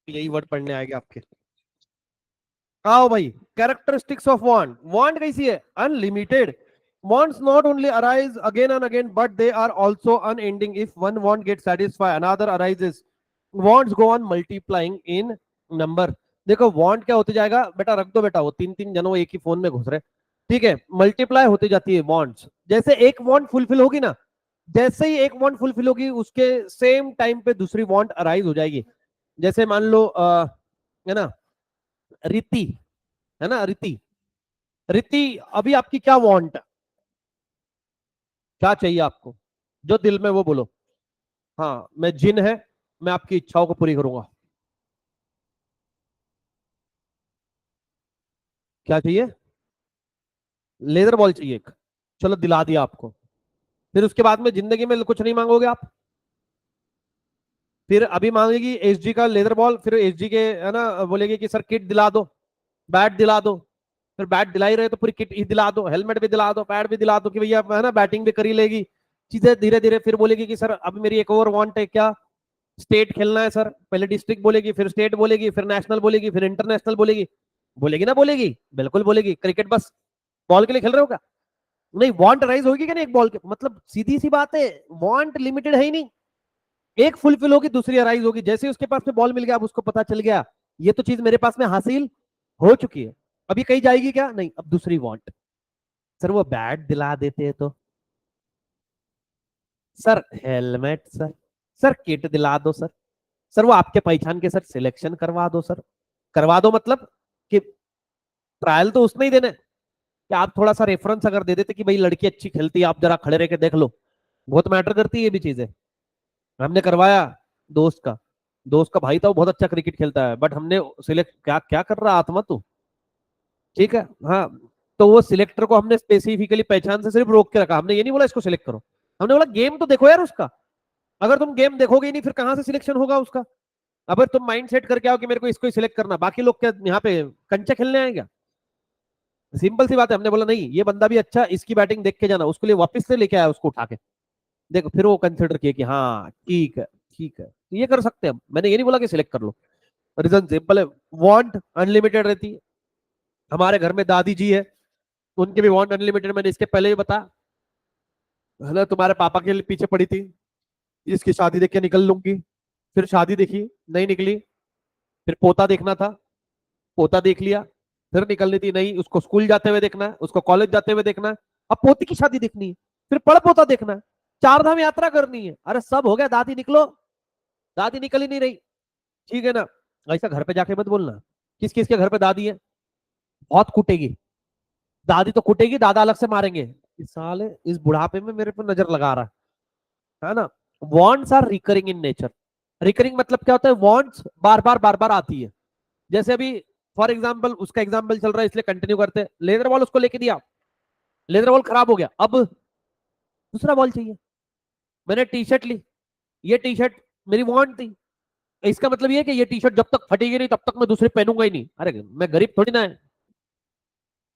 यही वर्ड पढ़ने आएंगे आपके। आओ भाई, कैरेक्टरिस्टिक्स ऑफ वांट। वांट कैसी है? Unlimited. wants not only arise again and again, but they are also unending. If one want gets satisfied, another arises. wants go on multiplying in number. देखो want क्या होते जाएगा बेटा, रख दो बेटा, वो तीन तीन जनों एक ही फोन में घुस रहे, ठीक है, मल्टीप्लाई होती जाती है wants। जैसे एक want फुलफिल होगी ना, जैसे ही एक want फुलफिल होगी उसके सेम टाइम पे दूसरी want अराइज हो जाएगी। जैसे मान लो है ना, रीति, है ना, रीति, रीति अभी आपकी क्या वांट, क्या चाहिए आपको, जो दिल में वो बोलो। हाँ, मैं जिन है, मैं आपकी इच्छाओं को पूरी करूंगा। क्या चाहिए? लेदर बॉल चाहिए एक, चलो दिला दिया आपको। फिर उसके बाद में जिंदगी में कुछ नहीं मांगोगे आप। फिर अभी मांगेगी एसजी का लेदर बॉल, फिर एसजी के है ना बोलेगी कि सर किट दिला दो, बैट दिला दो। फिर बैट दिला ही रहे तो पूरी किट ही दिला दो, हेलमेट भी दिला दो, पैड भी दिला दो कि भैया है ना बैटिंग भी करी लेगी। चीजें धीरे धीरे फिर बोलेगी कि सर अब मेरी एक और वांट है, क्या? स्टेट खेलना है सर। पहले डिस्ट्रिक्ट बोलेगी, फिर स्टेट बोलेगी, फिर नेशनल बोलेगी, फिर इंटरनेशनल बोलेगी। बोलेगी ना बोलेगी? बिल्कुल बोलेगी। क्रिकेट बस बॉल के लिए खेल रहे हो क्या? नहीं, वांट राइज होगी क्या नहीं एक बॉल के, मतलब सीधी सी बात है, वांट लिमिटेड है ही नहीं। एक फुलफिल होगी दूसरी अराइज होगी। जैसे ही उसके पास में बॉल मिल गया, अब उसको पता चल गया ये तो चीज मेरे पास में हासिल हो चुकी है, अभी कहीं जाएगी क्या? नहीं, अब दूसरी वांट। सर वो बैट दिला देते तो, sir helmet, sir sir kit दिला दो सर, सर वो आपके पहचान के सर सिलेक्शन करवा दो सर। करवा दो मतलब कि ट्रायल तो उसने ही देना है, कि आप थोड़ा सा रेफरेंस अगर दे देते कि भाई लड़की अच्छी खेलती है, आप जरा खड़े रह के देख लो। बहुत मैटर करती है ये भी चीजें। हमने करवाया दोस्त का, दोस्त का भाई था वो बहुत अच्छा क्रिकेट खेलता है, बट हमने सिलेक्ट, क्या क्या कर रहा आत्मा तू, ठीक है, हाँ। तो वो सिलेक्टर को हमने स्पेसिफिकली पहचान से सिर्फ रोक के रखा, हमने ये नहीं बोला इसको सिलेक्ट करो, हमने बोला गेम तो देखो यार उसका। अगर तुम गेम देखोगे ही नहीं फिर कहां से सिलेक्शन होगा उसका? अगर तुम माइंड सेट करके आओ कि मेरे को इसको ही सिलेक्ट करना, बाकी लोग क्या यहाँ पे कंचे खेलने आए क्या? सिंपल सी बात है। हमने बोला नहीं, ये बंदा भी अच्छा, इसकी बैटिंग देख के जाना, उसके लिए वापस से लेके आया उसको उठा के। देखो फिर वो कंसिडर किया कि हाँ ठीक है, ठीक है, तो ये कर सकते हैं हम। मैंने ये नहीं बोला कि सिलेक्ट कर लो। रीजन सिंपल है, वांट अनलिमिटेड रहती है। हमारे घर में दादी जी है, उनके भी वांट अनलिमिटेड। मैंने इसके पहले ही बता, है ना, तुम्हारे पापा के लिए पीछे पड़ी थी, इसकी शादी देख के निकल लूंगी। फिर शादी देखी, नहीं निकली। फिर पोता देखना था, पोता देख लिया। फिर निकलनी थी, नहीं, उसको स्कूल जाते हुए देखना है, उसको कॉलेज जाते हुए देखना है। अब पोती की शादी देखनी है, फिर पड़ पोता देखना है, चार धाम यात्रा करनी है। अरे सब हो गया, दादी निकलो, दादी निकल ही नहीं रही, ठीक है ना। ऐसा घर पे जाके मत बोलना। किस किस के घर पे दादी है, बहुत कूटेगी दादी, तो कूटेगी, दादा अलग से मारेंगे। इस साले इस बुढ़ापे में मेरे पर नजर लगा रहा है ना। Wants are recurring in nature. Recurring मतलब क्या होता है? वॉन्ट्स बार बार आती है। जैसे अभी फॉर एग्जाम्पल, उसका एग्जाम्पल चल रहा है इसलिए कंटिन्यू करते हैं। लेदर बॉल उसको लेके दिया, लेदर बॉल खराब हो गया, अब दूसरा बॉल चाहिए। मैंने टी शर्ट ली, ये टी शर्ट मेरी वांट थी, इसका मतलब ये है कि ये टी शर्ट जब तक फटेगी नहीं तब तक मैं दूसरी पहनूंगा ही नहीं। अरे मैं गरीब थोड़ी ना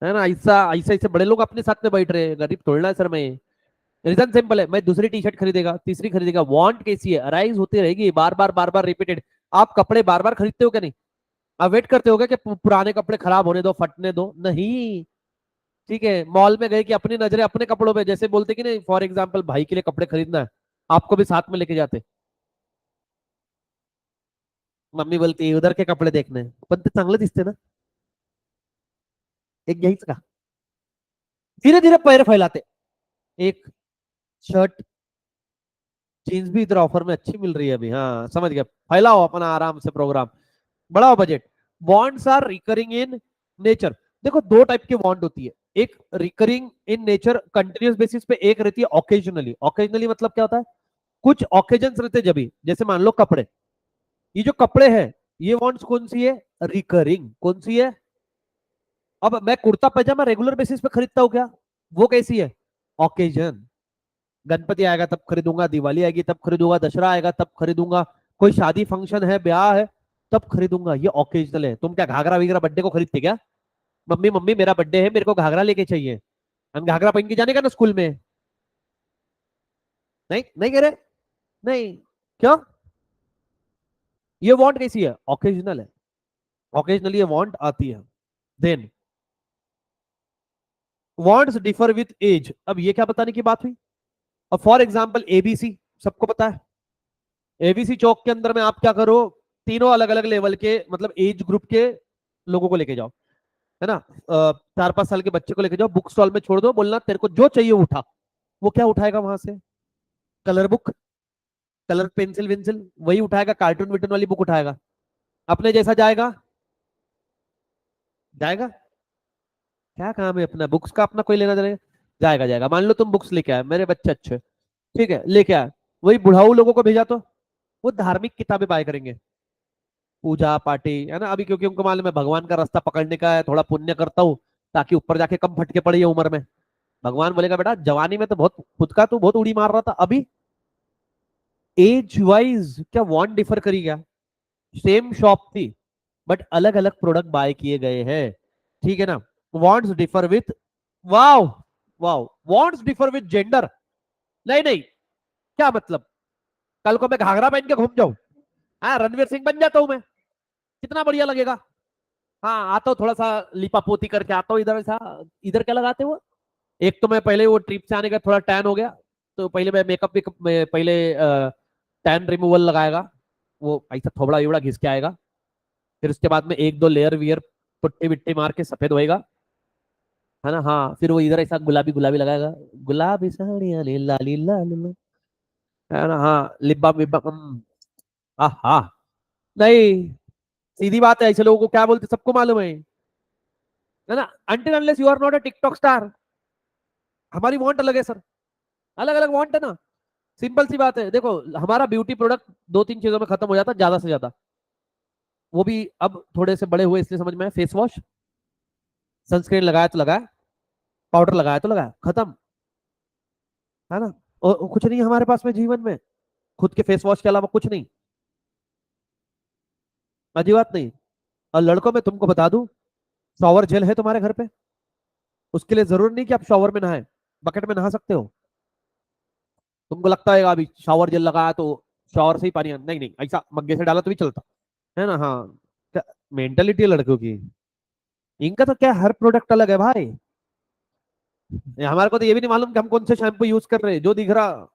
है ना, ऐसा ऐसे ऐसे बड़े लोग अपने साथ में बैठ रहे हैं, गरीब थोड़ी ना है सर मैं। रीजन सिंपल है, मैं दूसरी टी शर्ट खरीदेगा, तीसरी खरीदेगा। वांट कैसी है? अराइज होती रहेगी बार बार रिपीटेड। आप कपड़े बार बार खरीदते हो क्या? नहीं। आप वेट करते हो क्या कि पुराने कपड़े खराब होने दो, फटने दो? नहीं, ठीक है। मॉल में गए कि अपनी नजरें अपने कपड़ों पे, जैसे बोलते कि नहीं, फॉर एग्जाम्पल भाई के लिए कपड़े खरीदना है, आपको भी साथ में लेके जाते। मम्मी बोलती है उधर के कपड़े देखने हैं, पण ते चांगले दिसते ना, एक घ्यायचं का? धीरे धीरे पैर फैलाते, एक शर्ट, जीन्स भी इधर ऑफर में अच्छी मिल रही है अभी, हाँ समझ गया, फैलाओ अपना आराम से प्रोग्राम, बढ़ाओ budget. Bonds are recurring in nature. देखो दो टाइप की बॉन्ड होती है, एक recurring in nature continuous basis पे, एक रहती है ऑकेजनली। ऑकेजनली मतलब क्या होता है? कुछ ऑकेजन रहते जब भी, जैसे मान लो कपड़े, ये जो कपड़े हैं, ये बॉन्ड्स कौन सी है? रिकरिंग। कौन सी है? अब मैं कुर्ता पैजामा रेगुलर बेसिस पे खरीदता हूँ क्या? वो कैसी है? ऑकेजन। गणपति आएगा तब खरीदूंगा, दिवाली आएगी तब खरीदूंगा, दशहरा आएगा तब खरीदूंगा, कोई शादी फंक्शन है, ब्याह है, तब खरीदूंगा। ये ऑकेजनल है। तुम क्या घाघरा वगैरह बर्थडे को खरीदते क्या? मम्मी मम्मी मेरा बर्थडे है, मेरे को घाघरा लेके चाहिए, हम घाघरा पहन के जाने का ना स्कूल में? नहीं नहीं कह रहे? नहीं। क्यों? ये वांट कैसी है? ऑकेजनल है, ऑकेजनली ये वांट आती है। Then wants differ with age, अब ये क्या बताने की बात हुई? अब फॉर एग्जांपल एबीसी सबको पता है, एबीसी चौक के अंदर में आप क्या करो, तीनों अलग अलग लेवल के मतलब एज ग्रुप के लोगों को लेके जाओ, है ना, 4-5 साल के बच्चे को लेके जाओ, बुक स्टॉल में छोड़ दो, बोलना तेरे को जो चाहिए वो उठा। वो क्या उठाएगा वहां से? कलर बुक, कलर पेंसिल वेंसिल वही उठाएगा, कार्टून विटून वाली बुक उठाएगा? अपने जैसा जाएगा? जाएगा? क्या काम है अपना बुक्स का, अपना कोई लेना देना? जाएगा जाएगा। मान लो तुम बुक्स लेके आए, मेरे बच्चे अच्छे, ठीक है लेके आए, वही बुढ़ाऊ लोगों को भेजा तो वो धार्मिक किताबें बाय करेंगे, पूजा पाठी, है ना, अभी क्योंकि उनको मालूम है भगवान का रास्ता पकड़ने का है, थोड़ा पुण्य करता हूँ ताकि ऊपर जाके कम फटके पड़े ये उम्र में। भगवान बोलेगा बेटा जवानी में तो बहुत खुद का तू बहुत उड़ी मार रहा था, अभी एज वाइज क्या वांट डिफर करी क्या? सेम शॉप थी बट अलग अलग प्रोडक्ट बाय किए गए हैं, ठीक है ना। Wants differ with, wow, wow, wants differ with gender. नहीं नहीं, क्या मतलब? कल को मैं घाघरा पहन के घूम जाऊं, हाँ रणवीर सिंह बन जाता हूं मैं, कितना बढ़िया लगेगा। हाँ आता हूँ थोड़ा सा लिपा पोती करके आता हूँ इधर सा, इधर क्या लगाते हो? एक तो मैं पहले वो ट्रिप से आने का थोड़ा टैन हो गया, तो पहले मैं मेकअप वेकअप में पहले टैन रिमूवल लगाएगा, वो ऐसा थोबड़ा एवड़ा घिस के आएगा, फिर उसके बाद में एक दो लेयर वियर पुट्टी विट्टी मार के सफेद होएगा, है ना, हाँ फिर वो इधर ऐसा गुलाबी गुलाबी लगाएगा, गुलाबी साड़ियाँ लीला लीला लीला, है ना, हाँ लिप बाम विप बाम, हाँ नहीं, सीधी बात है, ऐसे लोगों को क्या बोलते सबको मालूम है ना, until unless you are not a TikTok star. हमारी वांट अलग है सर, अलग अलग वांट है ना, सिंपल सी बात है। देखो हमारा ब्यूटी प्रोडक्ट दो तीन चीजों में खत्म हो जाता है ज्यादा से ज्यादा, वो भी अब थोड़े से बड़े हुए इसलिए समझ में आया, फेस वॉश, सनस्क्रीन लगाया तो लगाया, पाउडर लगाया तो लगाया, खत्म, है ना। और कुछ नहीं है हमारे पास में जीवन में, खुद के फेस वॉश के अलावा कुछ नहीं, अजी बात नहीं। और लड़कों में तुमको बता दूं, शॉवर जेल है तुम्हारे घर पे, उसके लिए जरूर नहीं कि आप शॉवर में नहाए, बकेट में नहा सकते हो। तुमको लगता है अभी शॉवर जेल लगाया तो शॉवर से ही पानी नहीं नहीं, ऐसा मग्गे से डाला तो भी चलता, है ना, हाँ। मेंटेलिटी है लड़कों की, इनका तो क्या हर प्रोडक्ट अलग है भाई, हमारे को तो ये भी नहीं मालूम कि हम कौन से शैम्पू यूज कर रहे हैं, जो दिख रहा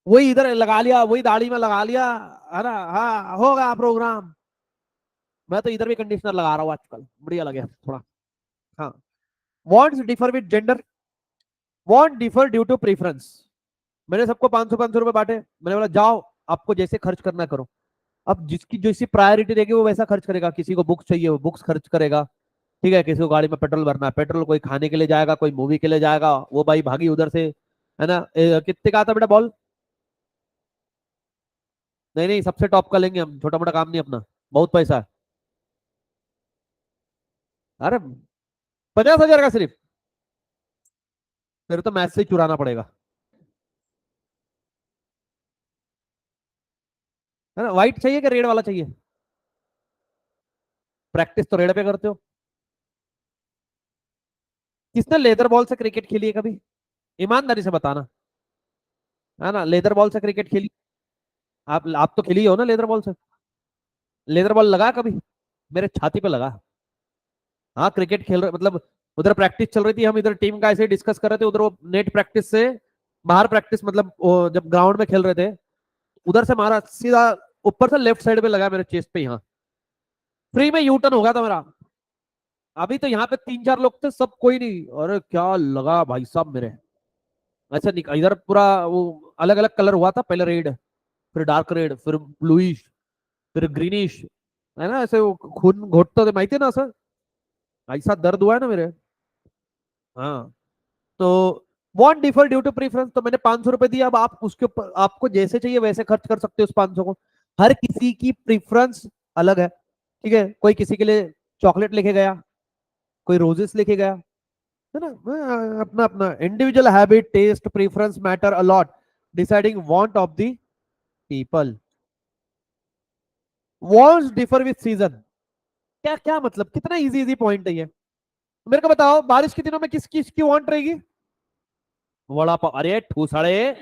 वही इधर लगा लिया, वही दाढ़ी में लगा लिया, है ना, हाँ होगा प्रोग्राम। मैं तो इधर भी कंडीशनर लगा रहा हूँ आजकल, बढ़िया लगे थोड़ा। हाँ, wants differ with gender, want differ due to preference. मैंने सबको 500 रुपए बांटे, मैंने बोला जाओ आपको जैसे खर्च करना करो। अब जिसकी जैसी प्रायोरिटी रहेगी वो वैसा खर्च करेगा, किसी को बुक्स चाहिए वो बुक्स खर्च करेगा, ठीक है, किसी को गाड़ी में पेट्रोल भरना है पेट्रोल, कोई खाने के लिए जाएगा, कोई मूवी के लिए जाएगा, वो भाई भागी उधर से, है ना। कितने का आता बेटा बॉल? नहीं नहीं सबसे टॉप का लेंगे हम, छोटा मोटा काम नहीं अपना, बहुत पैसा है। अरे 50,000 का सिर्फ, फिर तो मैच से ही चुराना पड़ेगा, है ना। व्हाइट चाहिए कि रेड वाला चाहिए? प्रैक्टिस तो रेड पे करते हो। किसने लेदर बॉल से क्रिकेट खेली है कभी? ईमानदारी से बताना, है ना, लेदर बॉल से क्रिकेट खेली? आप तो खेली हो ना लेदर बॉल से? लेदर बॉल लगा कभी? मेरे छाती पे लगा। हाँ क्रिकेट खेल रहे मतलब, उधर प्रैक्टिस चल रही थी, हम इधर टीम का ऐसे डिस्कस कर रहे थे, उधर वो नेट प्रैक्टिस से बाहर प्रैक्टिस मतलब जब ग्राउंड में खेल रहे थे, उधर से मारा सीधा ऊपर से लेफ्ट साइड पे लगा मेरे चेस्ट पे, यहाँ फ्री में यू टर्न हो गया था मेरा। अभी तो यहाँ पे 3-4 लोग थे, सब कोई नहीं, अरे क्या लगा भाई साहब मेरे। अच्छा इधर पूरा वो अलग अलग कलर हुआ था, पहले रेड, फिर डार्क रेड, फिर ब्लूइश, फिर ग्रीनिश, है ना, ऐसे वो खून घोटते थे माहिती है ना सर, ऐसा दर्द हुआ है ना मेरे। हाँ, तो want differ due to preference, तो मैंने 500 रुपए दिया, अब आप उसके ऊपर आपको जैसे चाहिए वैसे खर्च कर सकते हो उस 500 को। हर किसी की प्रेफरेंस अलग है, ठीक है, कोई किसी के लिए चॉकलेट लेके गया, कोई रोजेस लेके गया, है ना, अपना अपना individual habit test preference matter a lot, deciding want of the people. Wants differ with season, क्या क्या मतलब, कितना इजी इजी पॉइंट है ये। मेरे को बताओ बारिश के दिनों में किस किस की वांट रहेगी? वड़ा पाव, अरे ठूसड़े,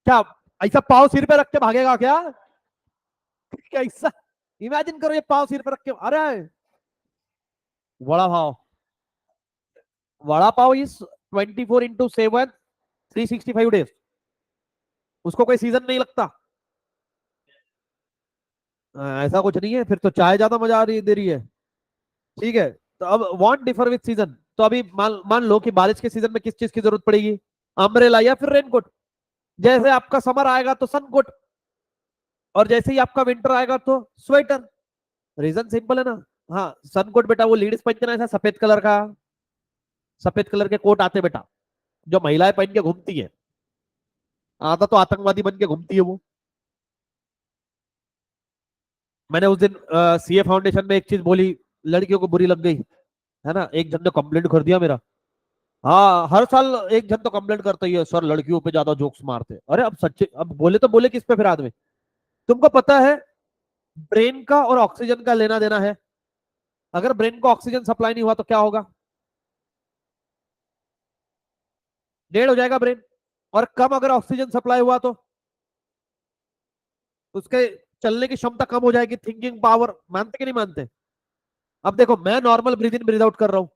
क्या ऐसा पाव सिर पे रख के भागेगा क्या? कैसा, इमेजिन करो ये पाव सिर पर रख के, अरे वड़ा पाव, वड़ा पाव इज 24/7 365 डेज, उसको कोई सीजन नहीं लगता। ऐसा कुछ नहीं है, फिर तो चाय ज्यादा मजा आ रही दे रही है। ठीक है, तो अब वांट डिफर विद सीजन, तो अभी मान मान लो कि बारिश के सीजन में किस चीज की जरूरत पड़ेगी, अम्ब्रेला या फिर रेनकोट। जैसे आपका समर आएगा तो सनकोट, और जैसे ही आपका विंटर आएगा तो स्वेटर। रीजन सिंपल है ना। हाँ, सनकोट बेटा वो लेडीज पहनते ना, ऐसा सफेद कलर का, सफेद कलर के कोट आते बेटा, जो महिलाएं पहन के घूमती है। आधा तो आतंकवादी बन के घूमती है वो। मैंने उस दिन सीए फाउंडेशन में एक चीज बोली, लड़कियों को बुरी लग गई, है ना, एक जन ने कंप्लेंट कर दिया मेरा। हाँ, हर साल एक जन तो कंप्लेंट करता ही है, सर लड़कियों पे ज्यादा जोक्स मारते हैं। अरे अब सच्चे, अब बोले तो बोले किस पे फिर आदमी। तुमको पता है ब्रेन का और ऑक्सीजन का लेना देना है। अगर ब्रेन को ऑक्सीजन सप्लाई नहीं हुआ तो क्या होगा, डेड हो जाएगा ब्रेन। और कम अगर ऑक्सीजन सप्लाई हुआ तो उसके चलने की क्षमता कम हो जाएगी, थिंकिंग पावर, मानते कि नहीं मानते। अब देखो मैं normal breathe in breathe out कर रहा हूं,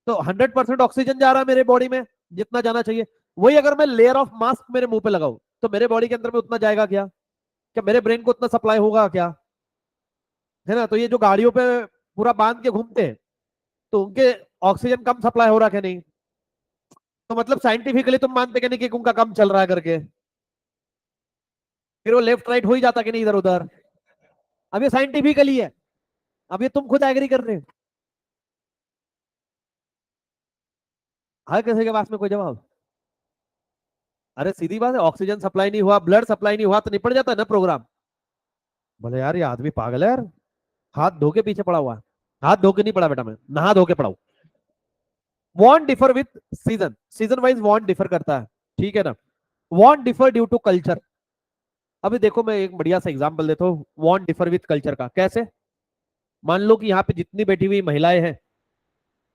तो 100% ऑक्सीजन जा रहा है मेरे बॉडी में, जितना जाना चाहिए। वही अगर मैं लेयर ऑफ मास्क मेरे मुंह पे लगाऊं, तो मेरे बॉडी के अंदर में उतना जाएगा क्या, क्या मेरे ब्रेन को उतना सप्लाई होगा क्या, है ना। तो ये जो गाड़ियों पे पूरा बांध के घूमते हैं, तो उनके ऑक्सीजन कम सप्लाई हो रहा है नहीं। तो मतलब साइंटिफिकली तुम मानते कि नहीं कि उनका कम चल रहा है करके, फिर वो लेफ्ट राइट हो ही जाता कि नहीं इधर उधर। अब ये साइंटिफिकली है, अब ये तुम खुद एग्री कर रहे हो। हर किसी के पास में कोई जवाब। अरे सीधी बात है, ऑक्सीजन सप्लाई नहीं हुआ, ब्लड सप्लाई नहीं हुआ तो निपट जाता है ना प्रोग्राम। बोले यार ये आदमी पागल है यार, हाथ धो के पीछे पड़ा हुआ है। हाथ धो के नहीं पड़ा बेटा, मैं नहा धो के पड़ा हूं। Want differ with season, season wise want differ करता है, ठीक है ना। Want differ due to culture. अभी देखो मैं एक बढ़िया सा एग्जांपल देता हूँ वांट डिफर विथ कल्चर का। कैसे, मान लो कि यहाँ पे जितनी बैठी हुई महिलाएं हैं,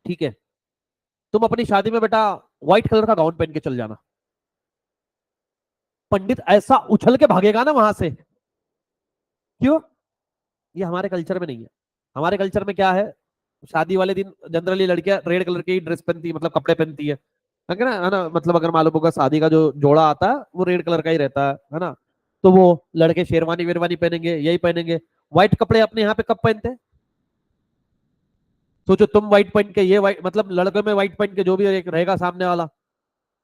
ठीक है, तुम अपनी शादी में बेटा व्हाइट कलर का गाउन पहन के चल जाना, पंडित ऐसा उछल के भागेगा ना वहां से। क्यों, ये हमारे कल्चर में नहीं है। हमारे कल्चर में क्या है, शादी वाले दिन जनरली लड़कियां रेड कलर की ड्रेस पहनती है, मतलब कपड़े पहनती है ना, मतलब अगर मालूम होगा शादी का जो जोड़ा आता है वो रेड कलर का ही रहता है ना। तो वो लड़के शेरवानी वेरवानी पहनेंगे, यही पहनेंगे। व्हाइट कपड़े अपने यहाँ पे कब पहनते हैं, सोचो तुम व्हाइट पहन के, ये व्हाइट मतलब लड़के में व्हाइट पहन के जो भी एक रहेगा सामने वाला,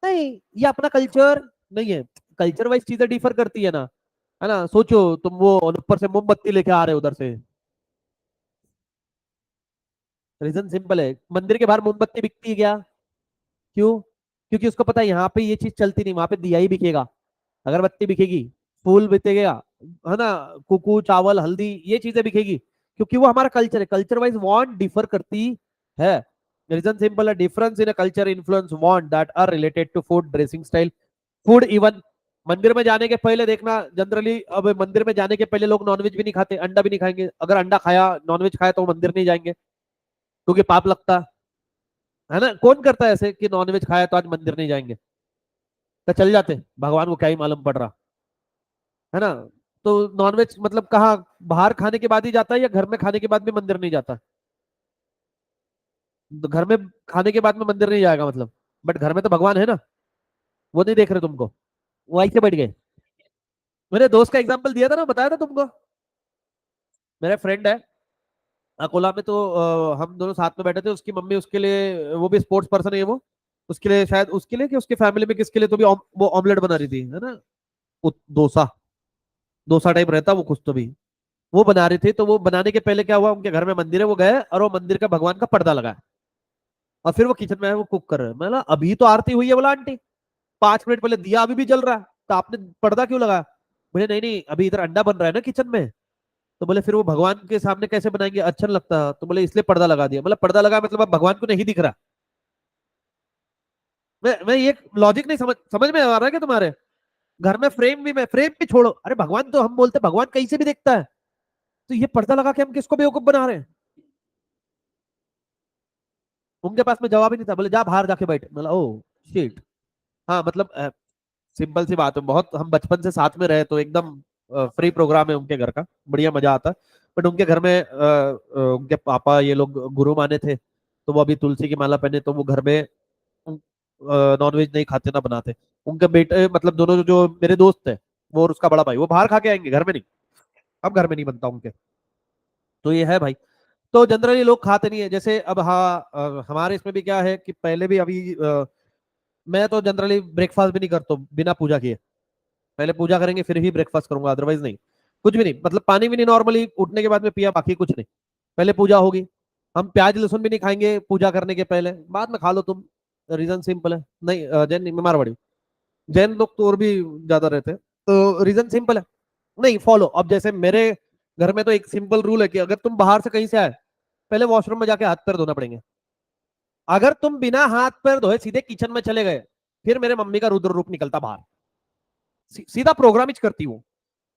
नहीं, ये अपना कल्चर नहीं है। कल्चर वाइज चीजें डिफर करती है ना। सोचो तुम वो ऊपर से मोमबत्ती लेके आ रहे हो उधर से। रीजन सिंपल है, मंदिर के बाहर मोमबत्ती बिकती है क्या, क्यों, क्योंकि उसको पता है यहाँ पे ये चीज चलती नहीं, वहां पे दिया ही बिकेगा, अगरबत्ती बिकेगी, फूल बिकेगा, है ना, कुकू चावल हल्दी ये चीजें बिकेगी, क्योंकि वो हमारा कल्चर है। कल्चर वाइज वांट डिफर करती है। रीजन सिंपल है, difference in culture influence want that are related to food, dressing style, food even. मंदिर में जाने के पहले देखना जनरली, अब मंदिर में जाने के पहले लोग नॉनवेज भी नहीं खाते, अंडा भी नहीं खाएंगे। अगर अंडा खाया, नॉनवेज खाया तो वो मंदिर नहीं जाएंगे, क्योंकि पाप लगता है ना। कौन करता है ऐसे कि नॉनवेज खाया तो आज मंदिर नहीं जाएंगे, तो चल जाते, भगवान को क्या ही मालूम पड़ रहा, है ना। तो नॉनवेज मतलब कहाँ, बाहर खाने के बाद ही जाता है या घर में खाने के बाद भी मंदिर नहीं जाता। तो घर में खाने के बाद में मंदिर नहीं जाएगा मतलब, बट घर में तो भगवान है ना, वो नहीं देख रहे तुमको, वो आई से बैठ गए। मेरे दोस्त का एग्जाम्पल दिया था ना, बताया था तुमको। मेरा फ्रेंड है अकोला में, तो हम दोनों साथ में बैठे थे, उसकी मम्मी उसके लिए, वो भी स्पोर्ट्स पर्सन है वो, उसके लिए शायद, उसके लिए कि उसकी फैमिली में किसके लिए तो भी वो ऑमलेट बना रही थी, है ना, डोसा, डोसा टाइप रहता वो कुछ तो भी, वो बना रही थी। तो वो बनाने के पहले क्या हुआ, उनके घर में मंदिर है, वो गए और वो मंदिर का भगवान का पर्दा लगा, और फिर वो किचन में है, वो कुक कर रहे हैं। मैं अभी तो आरती हुई है, बोला आंटी 5 मिनट पहले दिया अभी भी जल रहा है, तो आपने पर्दा क्यों लगा। बोले नहीं नहीं, अभी इधर अंडा बन रहा है ना किचन में। तो बोले फिर वो भगवान के सामने कैसे बनाएंगे, अच्छा नहीं लगता, तो बोले इसलिए पर्दा लगा दिया। मतलब पर्दा लगा मतलब अब भगवान को नहीं दिख रहा। मैं ये लॉजिक नहीं समझ में आ रहा है क्या तुम्हारे। घर में फ्रेम भी, मैं फ्रेम भी छोड़ो, अरे भगवान तो हम बोलते भगवान कहीं से भी देखता है, तो ये पर्दा लगा के हम किसको बेवकूफ बना रहे हैं। उनके पास में जवाब ही नहीं था, बोले जा बाहर जाके बैठ। मतलब ओ शिट। हाँ मतलब सिंपल सी बात है, बहुत हम बचपन से साथ में रहे तो एकदम फ्री प्रोग्राम है उनके घर का, बढ़िया मजा आता है। बट उनके घर में उनके पापा ये लोग गुरु माने थे, तो वो अभी तुलसी की माला पहने, तो वो घर में नॉनवेज नहीं खाते ना बनाते। उनके बेटे मतलब दोनों जो मेरे दोस्त थे, वो और उसका बड़ा भाई, वो बाहर खा के आएंगे, घर में नहीं। अब घर में नहीं बनता उनके। तो ये है भाई। तो जनरली लोग खाते नहीं है। जैसे अब हाँ हमारे इसमें भी क्या है कि पहले भी अभी मैं तो जनरली ब्रेकफास्ट भी नहीं करता बिना पूजा किए। पहले पूजा करेंगे फिर ही ब्रेकफास्ट करूंगा, अदरवाइज नहीं। कुछ भी नहीं, मतलब पानी भी नहीं, नॉर्मली उठने के बाद में पिया, बाकी कुछ नहीं। पहले पूजा होगी। हम प्याज लहसुन भी नहीं खाएंगे पूजा करने के पहले, बाद में खा लो तुम। रीजन सिंपल है। नहीं जैन नहीं, मैं मारवाड़ी हूँ। जैन लोग तो और भी ज्यादा रहते हैं। तो रीजन सिंपल है। नहीं फॉलो, अब जैसे मेरे घर में तो एक सिंपल रूल है कि अगर तुम बाहर से कहीं से आए, पहले वॉशरूम में जाके हाथ पैर धोना पड़ेंगे। अगर तुम बिना हाथ पैर धोए सीधे किचन में चले गए, फिर मेरे मम्मी का रुद्र रूप निकलता बाहर। सीधा प्रोग्राम ही करती हूँ।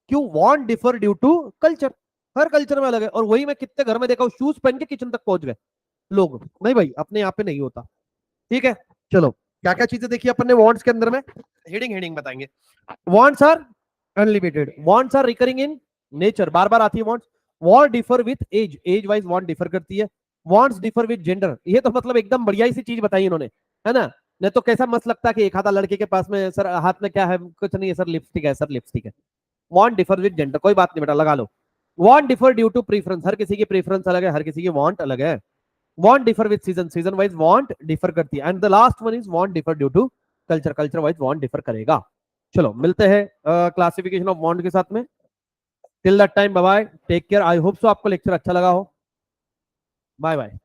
क्यों? Want differ due to culture. हर कल्चर में अलग है। और वही मैं कितने घर में देखा हूँ, शूज पहन के किचन तक पहुंच गए लोग। नहीं भाई, अपने यहाँ पे नहीं होता। ठीक है, चलो क्या क्या चीजें देखी अपन ने वांट्स के अंदर में, हेडिंग हेडिंग बताएंगे। Wants are unlimited, wants are recurring in nature, बार बार आती है wants. Want differ with age, age wise want differ करती है। वांट्स डिफर विथ जेंडर, ये तो मतलब एकदम बढ़िया सी चीज बताई इन्होंने, है ना। नहीं तो कैसा मस्त लगता है कि एक हाथा लड़के के पास में, सर हाथ में क्या है, कुछ नहीं है सर, लिपस्टिक है सर, लिपस्टिक है। वांट डिफर विद जेंडर, कोई बात नहीं बेटा, लगा लो। Want differ due to preference, हर किसी की प्रीफरेंस अलग है, हर किसी की वांट अलग है। Want differ with season, season wise want differ करती है। And the last one is want differ due to culture, culture wise want differ करेगा। चलो मिलते हैं क्लासिफिकेशन ऑफ वांट के साथ में। Till that time bye bye, take care. I hope so आपको लेक्चर अच्छा लगा हो। Bye bye.